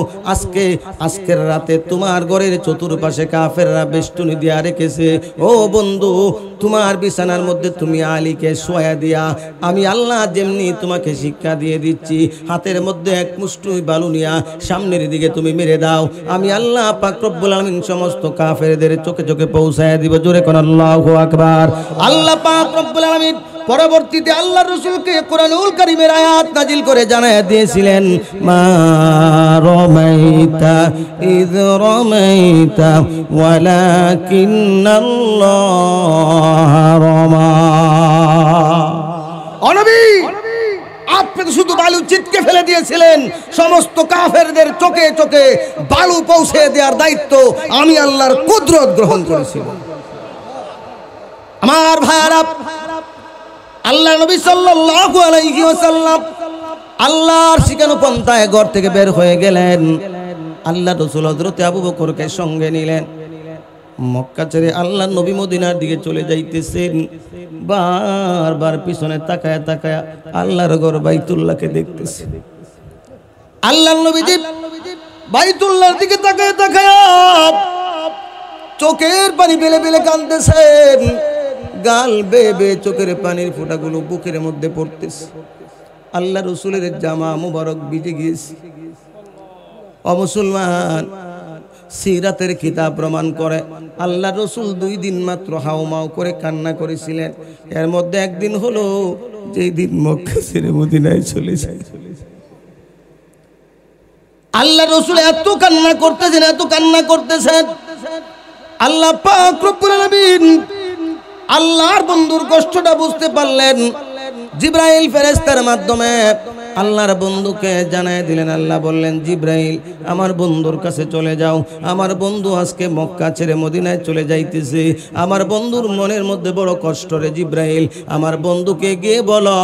আজকের রাতে তোমার ঘরের চতুর্পাশে কাফেররা বেষ্টনী দিয়া রেখেছে। ও বন্ধু, তোমার বিছানার মধ্যে তুমি আলীকে শোয়া দিয়া আমি আল্লাহ যেমনি তোমাকে শিক্ষা দিয়ে দিচ্ছি, হাতের মধ্যে এক মুষ্টি বালু নিয়া সামনের দিকে তুমি মেরে দাও। আমি আল্লাহ পাক রব্বুল আমিন সমস্ত কাফেরদের চোখে চোখে পৌঁছায়া দিব। জোরে কোন আল্লাহু আকবার। আল্লাহ পাক রব্বুল আমিন পরবর্তীতে আল্লাহর রাসূলকে কুরআনুল কারীমের আয়াত নাজিল করে জানায়া দিয়েছিলেন, মা রামাইতা ইয রামাইতা ওয়ালাকিন্নাল্লাহ রামা। ও নবী, আপনি তো শুধু বালু চিটকে ফেলে দিয়েছিলেন, সমস্ত কাফেরদের চোখে চোখে বালু পৌঁছে দেওয়ার দায়িত্ব আমি আল্লাহর কুদরত গ্রহণ করেছিলাম। আমার ভাইরা, আল্লাহ নবী সাল্লাল্লাহু আলাইহি ওয়াসাল্লাম আল্লাহর শিখানো পন্থায় ঘর থেকে বের হয়ে গেলেন। আল্লাহ রাসূল হযরত আবু বকরকে সঙ্গে নিলেন। মক্কা ছেড়ে আল্লাহ নবী মদিনার দিকে চলে যাইতেছেন। বারবার পিছনে তাকায়া তাকায়া আল্লাহর ঘর বাইতুল্লাহকে দেখতেছেন। আল্লাহ নবীজি বাইতুল্লাহর দিকে তাকায়া তাকায়া চোখের পানি ফেলে ফেলে কাঁদতেছেন। গাল বেবে চোখের পানির ফোঁটাগুলো বুকের মধ্যে পড়তেছে। আল্লাহ রসুলের জামা মুবারক ভিজে গিয়েছে। অমুসলমান, সিরাতের কিতাব প্রমাণ করে আল্লাহ রসুল 2 দিন মাত্র হাউমাউ করে কান্না করেছিলেন। এর মধ্যে একদিন হলো যেই দিন মক্কা ছেড়ে মদিনায় চলে যায়। আল্লাহ রসুল এত কান্না করতেছেন, এত কান্না করতেছেন। আল্লাহ পাক রব্বুল আলামিন আল্লাহর বন্ধুর কষ্টটা বুঝতে পারলেন। জিবরাইল ফেরেশতার মাধ্যমে আল্লাহর বন্ধুকে জানায় দিলেন। আল্লাহ বললেন, জিব্রাইল আমার বন্ধুর কাছে চলে যাও, আমার বন্ধু আজকে মক্কা ছেড়ে মদিনায় চলে যাইতেছে, আমার বন্ধুর মনের মধ্যে বড় কষ্ট রে জিব্রাইল, আমার বন্ধুকে গিয়ে বলো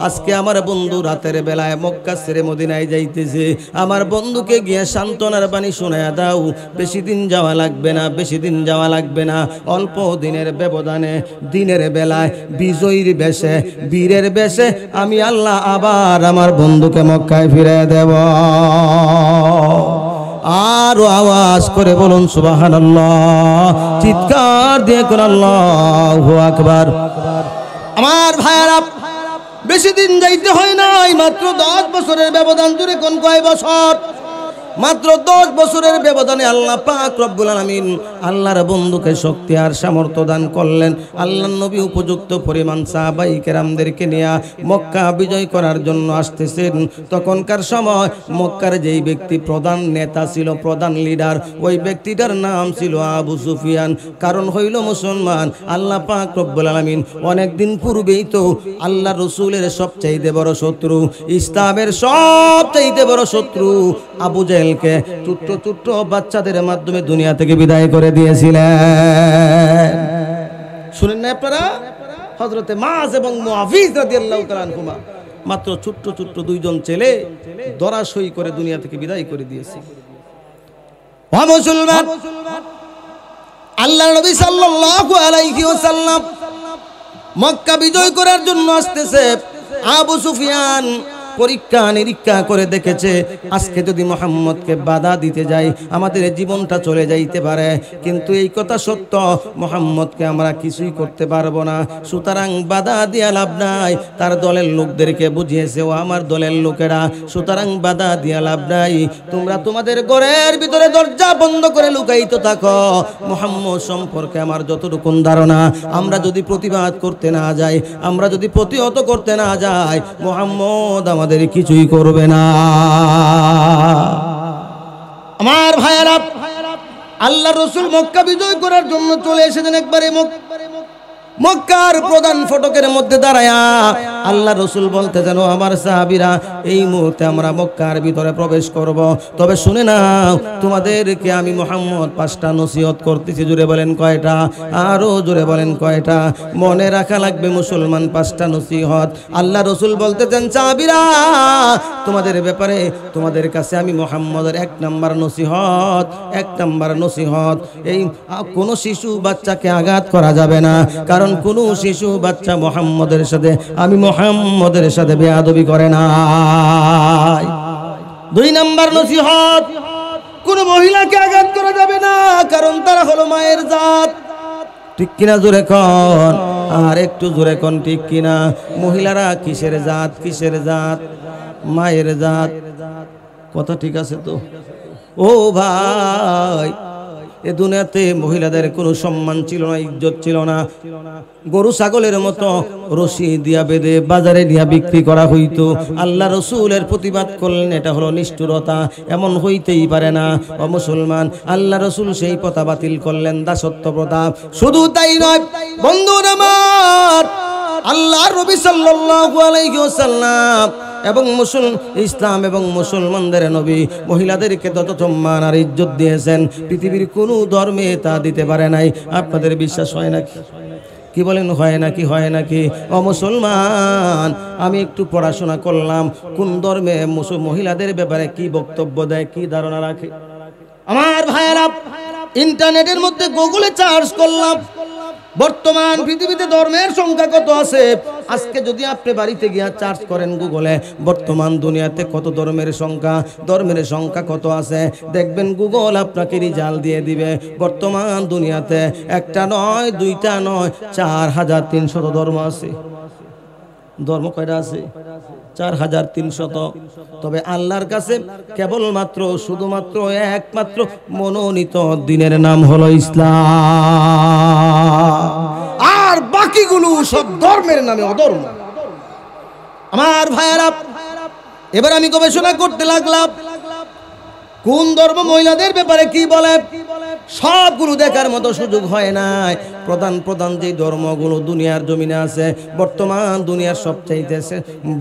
আজকে আমার বন্ধু রাতের বেলায় মক্কা ছেড়ে মদিনায় যাইতেছে, আমার বন্ধুকে গিয়ে সান্ত্বনার বাণী শোনায়া দাও, বেশি দিন যাওয়া লাগবে না, বেশি দিন যাওয়া লাগবে না, অল্প দিনের ব্যবধানে দিনের বেলায় বিজয়ীর বেশে বীরের বেশে আমি আল্লাহ আবার আমার বন্ধুকে মক্কায় ফিরে দেব। আরো আওয়াজ করে বলুন সুবহানাল্লাহ, চিৎকার দিয়ে কোন আল্লাহু আকবার। আমার ভাইরা, বেশি দিন যাইতে হয় নাই, মাত্র 10 বছরের ব্যবধান জুড়ে কোন কয় বছর, মাত্র 10 বছরের ব্যবধানে আল্লাহ পাক রব্বুল আলামিন আল্লাহর বন্ধুকে শক্তি আর সামর্থ্য দান করলেন। আল্লাহর নবী উপযুক্ত পরিমাণ সাহাবায়ে কেরামদেরকে নিয়ে মক্কা বিজয় করার জন্য আসতেছেন। তখনকার সময় মক্কার যেই ব্যক্তি প্রধান নেতা ছিল, প্রধান লিডার, ওই ব্যক্তিটার নাম ছিল আবু সুফিয়ান। কারণ হইল মুসলমান, আল্লাহ পাক রব্বুল আলামিন অনেক দিন পূর্বেই তো আল্লাহ রসুলের সবচাইতে বড় শত্রু, ইসলামের সবচাইতে বড় শত্রু আবু জেহেলকে ছোট্ট ছোট্ট বাচ্চাদের মাধ্যমে দুনিয়া থেকে বিদায় করে দিয়েছিলেন। শুনেন না আপনারা? হযরতে মাআজ এবং মুআবিজ রাদিয়াল্লাহু তাআলা আনহুমা মাত্র ছোট্ট ছোট্ট 2 জন ছেলে ধরাশয়ী করে দুনিয়া থেকে বিদায় করে দিয়েছে। ও মুসলমান, আল্লাহর নবী সাল্লাল্লাহু আলাইহি ওয়াসাল্লাম মক্কা বিজয় করার জন্য আসতেছে। আবু সুফিয়ান পরীক্ষা নিরীক্ষা করে দেখেছে, আজকে যদি মুহাম্মদকে বাধা দিতে যাই আমাদের জীবনটা চলে যাইতে পারে, কিন্তু এই কথা সত্য, মুহাম্মদকে আমরা কিছুই করতে পারবো না, সুতরাং বাধা দিয়া লাভ নাই। তার দলের লোকদেরকে বুঝিয়েছে, ও আমার দলের লোকেরা, সুতরাং বাধা দিয়া লাভ নাই, তোমরা তোমাদের ঘরের ভিতরে দরজা বন্ধ করে লুকাইতে থাকো। মুহাম্মদ সম্পর্কে আমার যতটুকু ধারণা, আমরা যদি প্রতিবাদ করতে না যাই, আমরা যদি প্রতিহত করতে না যাই, মুহাম্মদ আমাদের কিছুই করবে না। আমার ভাইয়েরা, আল্লাহ রসুল মক্কা বিজয় করার জন্য চলে এসেছেন। একবারে মক্কার প্রধান ফটকের মধ্যে দাঁড়ায়া আল্লাহ রসুল বলতে যেন, আমার সাহাবীরা এই মুহূর্তে আমরা মক্কার ভিতরে প্রবেশ করব, তবে শুনে নাও তোমাদেরকে আমি মুহাম্মদ 5টা নসিহত করতেছি। জোরে বলেন কয়টা? আরো জোরে বলেন কয়টা? মনে রাখা লাগবে মুসলমান, 5টা নসিহত। আল্লাহ রসুল বলতে চান, সাহাবীরা তোমাদের ব্যাপারে তোমাদের কাছে আমি মুহাম্মদের 1 নাম্বার নসিহত, 1 নাম্বার নসিহত, এই কোনো শিশু বাচ্চাকে আঘাত করা যাবে না, কারণ কোন শিশু বাচ্চা মুহাম্মদের সাথে, আমি মুহাম্মদের সাথে বেয়াদবি করে না। 2 নাম্বার নসিহত, কোন মহিলাকে আঘাত করা যাবে না, কারণ তারা হলো মায়ের জাত। ঠিক কিনা? জোরে কোন, আর একটু জোরে কোন, ঠিক কিনা? মহিলারা কিসের জাত? কিসের জাত? মায়ের জাত। কথা ঠিক আছে তো? ও ভাই, এ দুনিয়াতে মহিলাদের কোনো সম্মান ছিল না, ইজ্জত ছিল না। গরু ছাগলের মতো রশি দিয়া বেঁধে বাজারে দিয়া বিক্রি করা হইতো। আল্লাহ রসুলের প্রতিবাদ করলেন, এটা হলো নিষ্ঠুরতা, এমন হইতেই পারে না। ও মুসলমান, আল্লাহ রসুল সেই প্রথা বাতিল করলেন, দাসত্ব প্রথা। শুধু তাই নয় বন্ধুরা আমার, আল্লাহ নবী সাল্লাল্লাহু আলাইহি ওয়াসাল্লাম এবং ইসলাম এবং মুসলমানদের নবী মহিলাদেরকে যত সম্মান আর ইজ্জত দিয়েছেন, পৃথিবীর কোনো ধর্মে তা দিতে পারে নাই। আপনাদের বিশ্বাস হয় নাকি? কি বলেন, হয় নাকি? হয় নাকি? ও মুসলমান, আমি একটু পড়াশোনা করলাম, কোন ধর্মে মহিলাদের ব্যাপারে কি বক্তব্য দেয়, কি ধারণা রাখে। আমার ভাইয়েরা, ইন্টারনেটের মধ্যে গুগলে সার্চ করলাম, বর্তমান পৃথিবীতে ধর্মের সংখ্যা কত আছে। আজকে যদি আপনি বাড়িতে গিয়া সার্চ করেন গুগলে, বর্তমান দুনিয়াতে কত ধর্মের সংখ্যা কত আছে, দেখবেন গুগল আপনাকে রেজাল্ট দিয়ে দিবে। বর্তমান দুনিয়াতে 1টা নয়, 2টা নয়, 4300 ধর্ম আছে। ধর্ম কয়টা আছে? 4300। তবে আল্লাহর কাছে কেবলমাত্র শুধুমাত্র একমাত্র মনোনীত দিনের নাম হলো ইসলাম, আর বাকিগুলো সব ধর্মের নামে অধর্ম। আমার ভাইয়েরা, এবার আমি গবেষণা করতে লাগলাম, কোন ধর্ম মহিলাদের ব্যাপারে কি বলে। সবগুলো দেখার মতো সুযোগ হয় নাই। প্রধান প্রধান যে ধর্মগুলো দুনিয়ার জমিনে আছে, বর্তমান দুনিয়ার সবচাইতে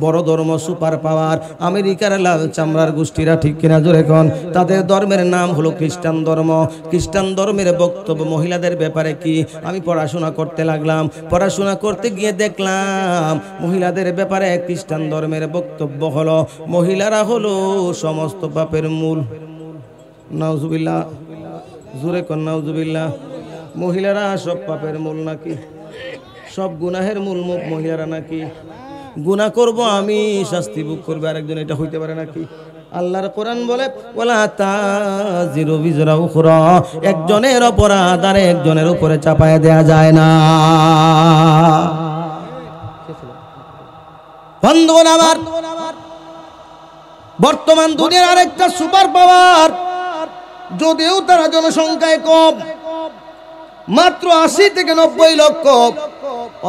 বড় ধর্ম, সুপার পাওয়ার, আমেরিকার লাল চামড়ার গোষ্ঠীরা, ঠিক কিনা জোরে কোন, তাদের ধর্মের নাম হলো খ্রিস্টান ধর্ম। খ্রিস্টান ধর্মের বক্তব্য মহিলাদের ব্যাপারে কি, আমি পড়াশোনা করতে লাগলাম। পড়াশোনা করতে গিয়ে দেখলাম মহিলাদের ব্যাপারে খ্রিস্টান ধর্মের বক্তব্য হলো মহিলারা হলো সমস্ত পাপের মূল। নাউজুবিল্লাহ, জোরে কোন নাউজুবিল্লাহ। মহিলারা সব পাপের মূল নাকি? সব গুনাহের মূল মহিলারা নাকি? গুনাহ করব আমি, শাস্তি ভোগ করবে আরেকজন, এটা হইতে পারে নাকি? আল্লাহর কোরআন বলে ওয়ালা তাজিরু বিজরা উখরা, একজনের অপরাধ আর একজনের উপরে চাপায় দেয়া যায় না। বন্ধুগণ আমার, বর্তমান দুনিয়ার আরেকটা সুপার পাওয়ার, যদিও তারা জনসংখ্যায় কম, মাত্র 80 থেকে 90 লক্ষ,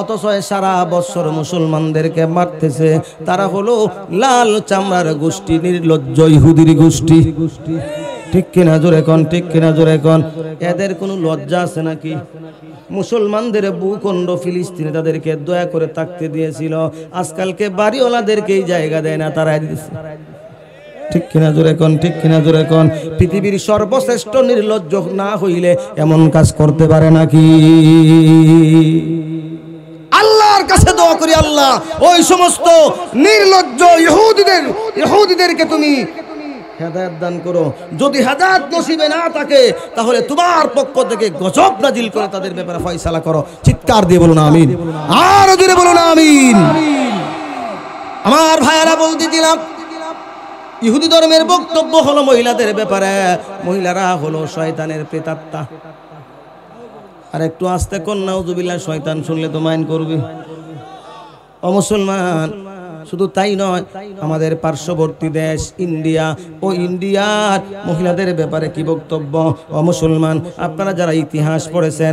অথচ সারা বছর মুসলমানদেরকে মারতেছে। তারা হলো লাল চামড়ার গোষ্ঠী, নির্লজ্জ ইহুদির গোষ্ঠী। ঠিক কিনা জোরে কোন, ঠিক কিনা জোরে কোন। এদের কোনো লজ্জা আছে নাকি? মুসলমানদের ভূখণ্ড ফিলিস্তিনে তাদেরকে দয়া করে থাকতে দিয়েছিল, আজকালকে বাড়িওয়ালাদেরকে এই জায়গা দেয় না, তারা দিচ্ছে। ঠিক কিনা জোরে কোন, ঠিক কিনা জোরে কোন। পৃথিবীর সর্বশ্রেষ্ঠ নির্লজ্জ না হইলে এমন কাজ করতে পারে নাকি? আল্লাহর কাছে দোয়া করি, আল্লাহ ওই সমস্ত নির্লজ্জ ইহুদিদেরকে তুমি হেদায়েত দান করো। যদি হেদায়েত নসিবে না থাকে তাহলে তোমার পক্ষ থেকে গজব নাজিল করে তাদের ব্যাপারে ফয়সালা করো। চিৎকার দিয়ে বলুন আমিন, আর জোরে বলুন আমিন। আমার ভাইয়ারা বলতে দিলাম, ইহুদি ধর্মের বক্তব্য হলো মহিলাদের ব্যাপারে মহিলারা হলো শয়তানের প্রেতাত্মা। আর একটু আস্তে কোন নাউজুবিল্লাহ, শয়তান শুনলে তো মাইন্ড করবে। ও মুসলমান, শুধু তাই নয়, আমাদের পার্শ্ববর্তী দেশ ইন্ডিয়া, ও ইন্ডিয়ার মহিলাদের ব্যাপারে কি বক্তব্য? ও মুসলমান, আপনারা যারা ইতিহাস পড়েছেন,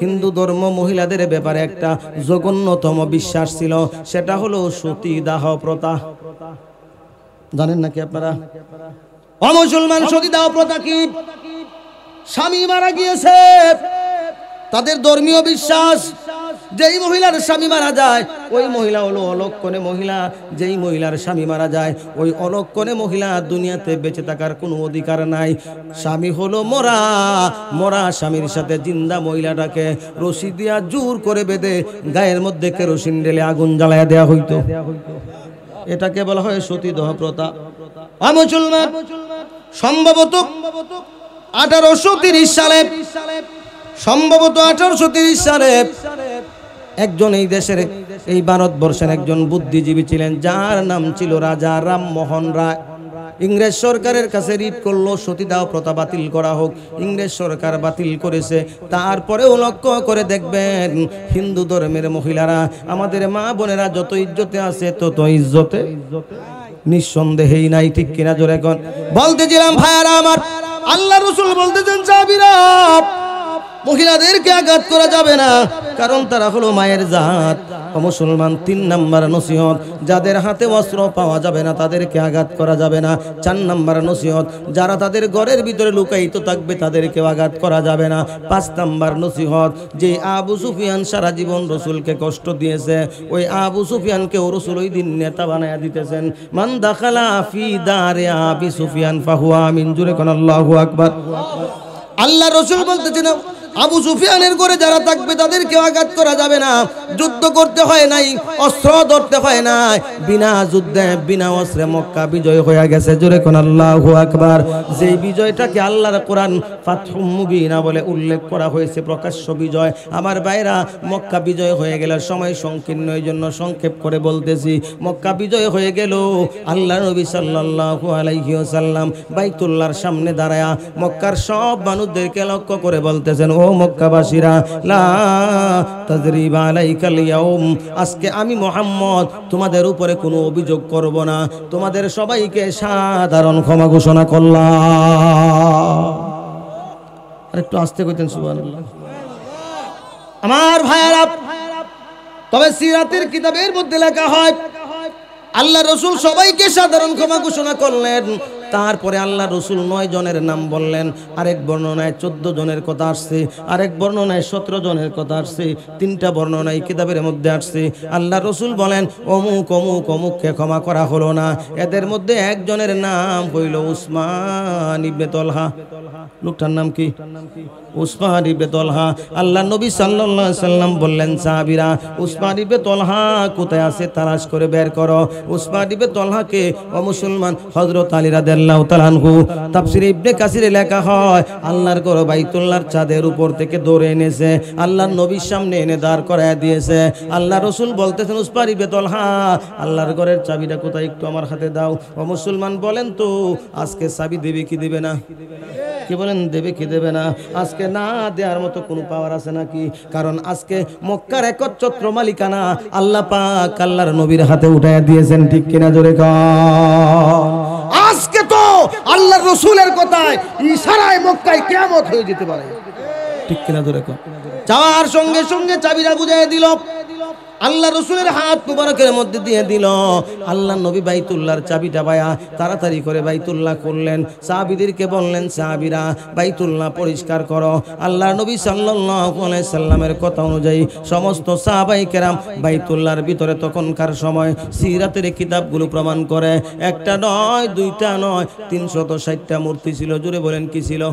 হিন্দু ধর্ম মহিলাদের ব্যাপারে একটা জঘন্যতম বিশ্বাস ছিল, সেটা হলো সতীদাহ প্রথা। জানেন নাকি আপনারা? ও মুসলমান, সতীদাহ প্রথা কি? স্বামী মারা গিয়েছে, তাদের ধর্মীয় বিশ্বাস, যেই মহিলার স্বামী মারা যায় ওই মহিলা হলো অলক্ষণে মহিলা। যেই মহিলার স্বামী মারা যায় ওই অলক্ষণে মহিলা, দুনিয়াতে বেঁচে থাকার কোনো অধিকার নাই। স্বামী হলো মরা, মরা স্বামীর সাথে জিন্দা মহিলাটাকে রশি দিয়া জোর করে বেঁধে গায়ের মধ্যে কেরোসিন ঢেলে আগুন জ্বালায়া দেয়া হইতো। এটাকে বলা হয় সতীদাহ প্রথা। মুসলমান, সম্ভবত 1830 সালে, সম্ভবত 1830 সালে একজন এই দেশের, এই ভারতবর্ষের একজন বুদ্ধিজীবী ছিলেন, যার নাম ছিল রাজা রামমোহন রায়। ইংরেজ সরকারের কাছে রিট করলো সতীদাহ প্রথা বাতিল করা হোক। ইংরেজ সরকার বাতিল করেছে। তারপরেও লক্ষ্য করে দেখবেন হিন্দু ধর্মের মহিলারা, আমাদের মা বোনেরা যত ইজ্জতে আছে তত ইজ্জতে নিঃসন্দেহেই নাই। ঠিক কিনা জোরে কোন। বলতেছিলাম ভাইয়ারা আমার, আল্লাহ রাসূল বলতেছেন সাহাবীরা, মহিলাদেরকে আঘাত করা যাবে না, কারণ তারা হলো মায়ের জাত। ও মুসলমান, 3 নাম্বার নসিহত, যাদের হাতে অস্ত্র পাওয়া যাবে না তাদেরকে আঘাত করা যাবে না। 4 নাম্বার নসিহত, যারা তাদের ঘরের ভিতরে লুকায়িত থাকবে তাদেরকে আঘাত করা যাবে না। 5 নাম্বার নসিহত, যে আবু সুফিয়ান সারা জীবন রাসূলকে কষ্ট দিয়েছে, ওই আবু সুফিয়ানকে রাসূল ওই দিন নেতা বানায়া দিতেছেন। মান দাখালা ফি দারে আবি সুফিয়ান ফাহুয়া আমিন। জোরে কোন আল্লাহু আকবার। আল্লাহ রাসূল বলতেছেন, আবু সুফিয়ানের ঘরে যারা থাকবে তাদেরকে আঘাত করা যাবে না। যুদ্ধ করতে হয় নাই, অস্ত্র ধরতে হয় নাই, বিনা যুদ্ধে বিনা অস্ত্রে মক্কা বিজয় হয়ে গেছে। জোরে কোন আল্লাহু আকবার। যেই বিজয়টাকে আল্লাহর কোরআন ফাতহুম মুবিনা বলে উল্লেখ করা হয়েছে, প্রকাশ্য বিজয়। আমার ভাইরা, মক্কা বিজয় হয়ে গেল, সময় সংকীর্ণ, এই জন্য সংক্ষেপ করে বলতেছি। মক্কা বিজয় হয়ে গেল, আল্লাহ নবী সাল্লাল্লাহু আলাইহি ওয়াসাল্লাম বাইতুল্লাহর সামনে দাঁড়ায়া মক্কার সব মানুষদেরকে লক্ষ্য করে বলতেছেন, ও মক্কাবাসীরা, লা তাজরিবা আলাইকাল ইয়াউম, আজকে আমি মুহাম্মদ তোমাদের উপরে কোনো অভিযোগ করব না, তোমাদের সবাইকে সাধারণ ক্ষমা ঘোষণা করলাম। একটু আস্তে কইতেন সুবহানাল্লাহ। আমার ভাইয়ারা, তবে সিরাতের কিতাবের মধ্যে লেখা হয় আল্লাহ রাসূল সবাইকে সাধারণ ক্ষমা ঘোষণা করলেন, তারপরে আল্লাহ রসুল 9 জনের নাম বললেন, আরেক বর্ণনায় 14 জনের কথা আসছে, আরেক বর্ণনায় 17 জনের কথা আসছে, 3টা বর্ণনায় কিতাবের মধ্যে আসছে। আল্লাহ রসুল বলেন অমুক অমুক অমুককে ক্ষমা করা হলো না। এদের মধ্যে একজনের নাম হইল উসমান ইবনে তলহা। লোকটার নাম কি? উসমান ইবনে তলহা। আল্লাহ নবী সাল্লাল্লাহু আলাইহি সাল্লাম বললেন, সাহাবীরা উসমান ইবনে তলহা কোথায় আছে তালাশ করে বের করো। উসমান ইবনে তলহাকে ও মুসলমান হযরত আলী রাদিয়াল্লাহু তাআলা আনহু তাফসীর ইবনে কাসিরে লেখা হয়, আল্লাহর ঘর বাইতুল্লাহর ছাদের উপর থেকে ধরে এনেছে, আল্লাহর নবীর সামনে এনে দাঁড় করায় দিয়েছে। আল্লাহ রাসূল বলতেছেন, উসমান ইবনে তলহা আল্লাহর ঘরের চাবিটা কোথায় একটু আমার হাতে দাও। ও মুসলমান বলেন তো আজকে চাবি দেবে কি দেবে না? কি বলেন, দেবে কি দেবে না? আজকে না দেওয়ার মতো কোনো পাওয়ার আছে নাকি? কারণ আজকে মক্কার একচ্ছত্র মালিকানা আল্লাহ পাক আল্লাহর নবীর হাতে উঠাইয়া দিয়েছেন, ঠিক কিনা জোরে কও। আজকে তো আল্লাহর রাসূলের কথায় ইশারায় মক্কায় কিয়ামত হয়ে যেতে পারে, ঠিক কিনা জোরে কও। যাওয়ার সঙ্গে সঙ্গে চাবিটা বুঝাইয়া দিল, আল্লাহ রসুলের হাত মুবারকের মধ্যে দিয়ে দিল। আল্লাহ নবী বাইতুল্লাহর চাবিটা পায়া তাড়াতাড়ি করে বাইতুল্লাহ করলেন, সাহাবীদেরকে বললেন, সাহাবীরা বাইতুল্লাহ পরিষ্কার করো। আল্লাহ নবী সাল্লাল্লাহু আলাইহি সাল্লামের কথা অনুযায়ী সমস্ত সাহাবায়ে কেরাম বাইতুল্লাহর ভিতরে তখনকার সময় সিরাতের কিতাবগুলো প্রমাণ করে একটা নয়, দুইটা নয়, 360টা মূর্তি ছিল। জোরে বলেন কি ছিল?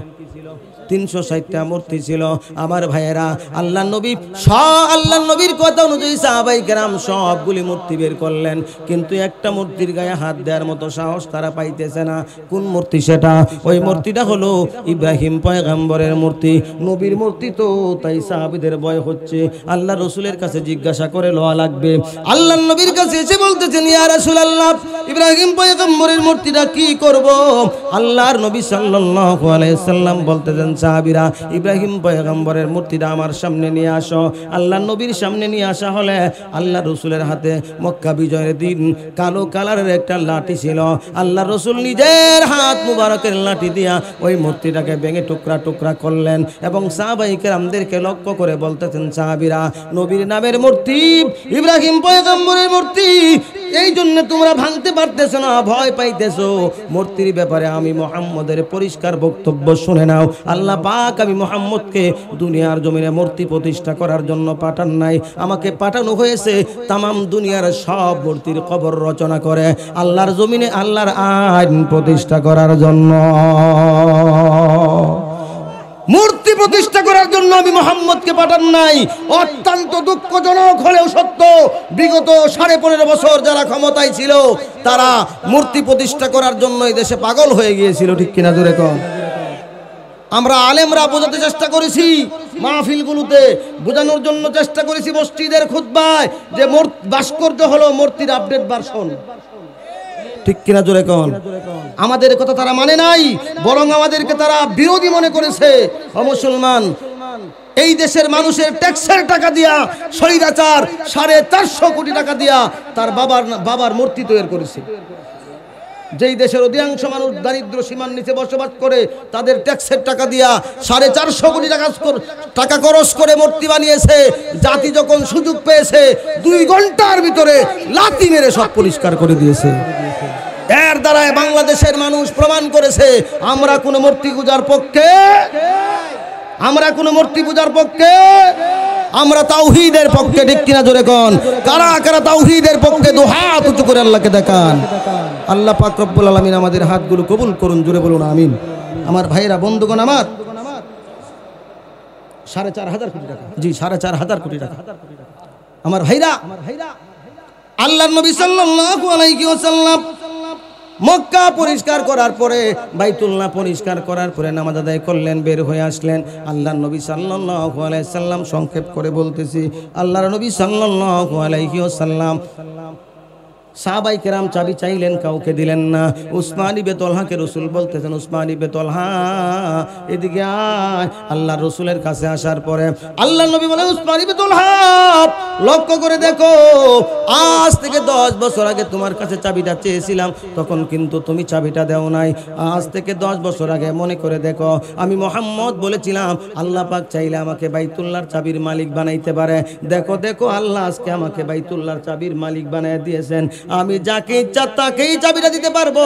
360টা মূর্তি ছিল। আমার ভাইয়েরা, আল্লাহ নবীর কথা অনুযায়ী সাহাবাই কেরাম সবগুলি মূর্তি বের করলেন, কিন্তু একটা মূর্তির গায়ে হাত দেওয়ার মতো সাহস তারা পাইতেছে না। কোন মূর্তি সেটা? ওই মূর্তিটা হলো ইব্রাহিম পয়গম্বরের মূর্তি, নবীর মূর্তি তো, তাই সাহাবীদের ভয় হচ্ছে। আল্লাহ রসুলের কাছে জিজ্ঞাসা করে লওয়া লাগবে। আল্লাহ নবীর কাছে এসে বলতেছেন, ইয়া রাসূলুল্লাহ ইব্রাহিম পয়গম্বরের মূর্তিটা কি করব? আল্লাহর নবী সাল্লাল্লাহু আলাইহি সাল্লাম বলতেছেন, সাহাবীরা ইব্রাহিম পয়গম্বরের মূর্তিটা আমার সামনে নিয়ে আসো। আল্লাহ নবীর সামনে নিয়ে আসা হলে আল্লাহ রসুলের হাতে মক্কা বিজয়ের দিন কালো কালারের একটা লাঠি ছিল। আল্লাহ রসুল নিজের হাত মুবারকের লাঠি দিয়া ওই মূর্তিটাকে ভেঙে টুকরা টুকরা করলেন এবং সাহাবায়ে কেরামদেরকে লক্ষ্য করে বলতেছেন, সাহাবীরা নবীর নামের মূর্তি, ইব্রাহিম পয়গম্বরের মূর্তি, এই জন্য তোমরা ভাঙতে পারতেছো না, ভয় পাইতেছো। মূর্তির ব্যাপারে আমি মুহাম্মদের পরিষ্কার বক্তব্য শুনে নাও। আল্লাহ পাক আমি মুহাম্মদকে দুনিয়ার জমিনে মূর্তি প্রতিষ্ঠা করার জন্য পাঠান নাই, আমাকে পাঠানো হয়েছে তামাম দুনিয়ার সব মূর্তির কবর রচনা করে আল্লাহর জমিনে আল্লাহর আইন প্রতিষ্ঠা করার জন্য। মূর্তি প্রতিষ্ঠা করার জন্য আমি মুহাম্মদকে পাঠান নাই। অত্যন্ত দুঃখজনক হলেও সত্য, বিগত 15.5 বছর যারা ক্ষমতায় ছিল তারা মূর্তি প্রতিষ্ঠা করার জন্য এই দেশে পাগল হয়ে গিয়েছিল, ঠিক কিনা জোরে কও। আমরা আলেমরা বোঝাতে চেষ্টা করেছি, মাহফিলগুলোতে বোঝানোর জন্য চেষ্টা করেছি, মসজিদের খুতবায়, যে ভাস্কর্য হলো মূর্তির আপডেট ভার্সন, ঠিক কিনা জোরে কোন। আমাদের কথা তারা মানে নাই, বরং আমাদেরকে তারা বিরোধী মনে করেছে। ও মুসলমান, এই দেশের মানুষের ট্যাক্সের টাকা দিয়া স্বৈরাচার 450 কোটি টাকা দিয়া তার বাবার মূর্তি তৈরি করেছে। যেই দেশের অধিকাংশ মানুষ দারিদ্র সীমার নিচে বসবাস করে, তাদের ট্যাক্সের টাকা দিয়া 450 কোটি টাকা খরচ করে মূর্তি বানিয়েছে। জাতি যখন সুযোগ পেয়েছে 2 ঘন্টার ভিতরে লাথি মেরে সব পরিষ্কার করে দিয়েছে। এর দ্বারাই বাংলাদেশের মানুষ প্রমাণ করেছে আমরা কোনো মূর্তি পূজার পক্ষে, আমরা কোনো মূর্তি পূজার পক্ষে, আমরা তাওহীদের পক্ষে, ঠিক কিনা জোরে কোন। কারা কারা তাওহীদের পক্ষে দুহাত উঁচু করে আল্লাহকে দেখান। আল্লাহ পাক রব্বুল আলামিন আমাদের হাতগুলো কবুল করুন, জোরে বলুন আমিন। আমার ভাইরা বন্ধুগণ, আমার 4,500 কোটি টাকা, জি 4,500 কোটি টাকা। আমার ভাইরা, আল্লাহর নবী সাল্লাল্লাহু আলাইহি ওয়াসাল্লাম মক্কা পরিষ্কার করার পরে, বাইতুল্লাহ পরিষ্কার করার পরে নামাজ আদায় করলেন, বের হয়ে আসলেন। আল্লাহর নবী সাল্লাল্লাহু আলাইহি সাল্লাম, সংক্ষেপ করে বলতেছি, আল্লাহর নবী সাল্লাল্লাহু আলাইহি ওয়াসাল্লাম সাহাবায়ে কেরাম চাবি চাইলেন, কাউকে দিলেন না। উসমান ইবনে তলহাকে রাসূল বলতেছেন, উসমান ইবনে তলহা এদিকে আয়। আল্লাহর রাসূলের কাছে আসার পরে আল্লাহর নবী বলেন, উসমান ইবনে তলহা লক্ষ্য করে দেখো, আজ থেকে 10 বছর আগে তোমার কাছে চাবিটা চেয়েছিলাম, তখন কিন্তু তুমি চাবিটা দাও নাই। আজ থেকে 10 বছর আগে মনে করে দেখো, আমি মুহাম্মদ বলেছিলাম আল্লাহ পাক চাইলে আমাকে বাইতুল্লাহর চাবির মালিক বানাইতে পারে। দেখো দেখো, আল্লাহ আজকে আমাকে বাইতুল্লাহর চাবির মালিক বানায় দিয়েছেন। আমি যাকে ইচ্ছা তাকেই চাবিটা দিতে পারবো,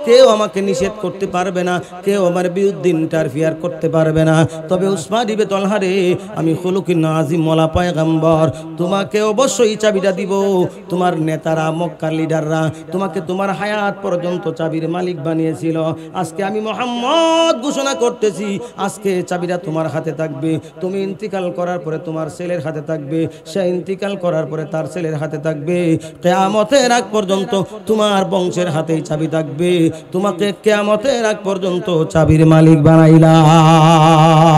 কেউ আমাকে নিষেধ করতে পারবে না, কেউ আমার বিরুদ্ধে ইন্টারফিয়ার করতে পারবে না। তবে উসমান ইবনে তালহা রে, আমি খুলুকিন আজিম মোলা পয়গম্বর, তোমাকে অবশ্যই চাবিটা দিব। তোমার নেতারা, মক্কার লিডাররা তোমাকে তোমার হায়াত পর্যন্ত চাবির মালিক বানিয়েছিল। আজকে আমি মুহাম্মদ ঘোষণা করতেছি, আজকে চাবিটা তোমার হাতে থাকবে। তুমি ইন্তিকাল করার পরে তোমার ছেলের হাতে থাকবে, সে ইন্তিকাল করার পরে তার ছেলের হাতে থাকবে। কিয়ামতের আগ পর্যন্ত তোমার বংশের হাতেই চাবি থাকবে। তোমাকে কিয়ামতের আগ পর্যন্ত চাবির মালিক বানাইলাম।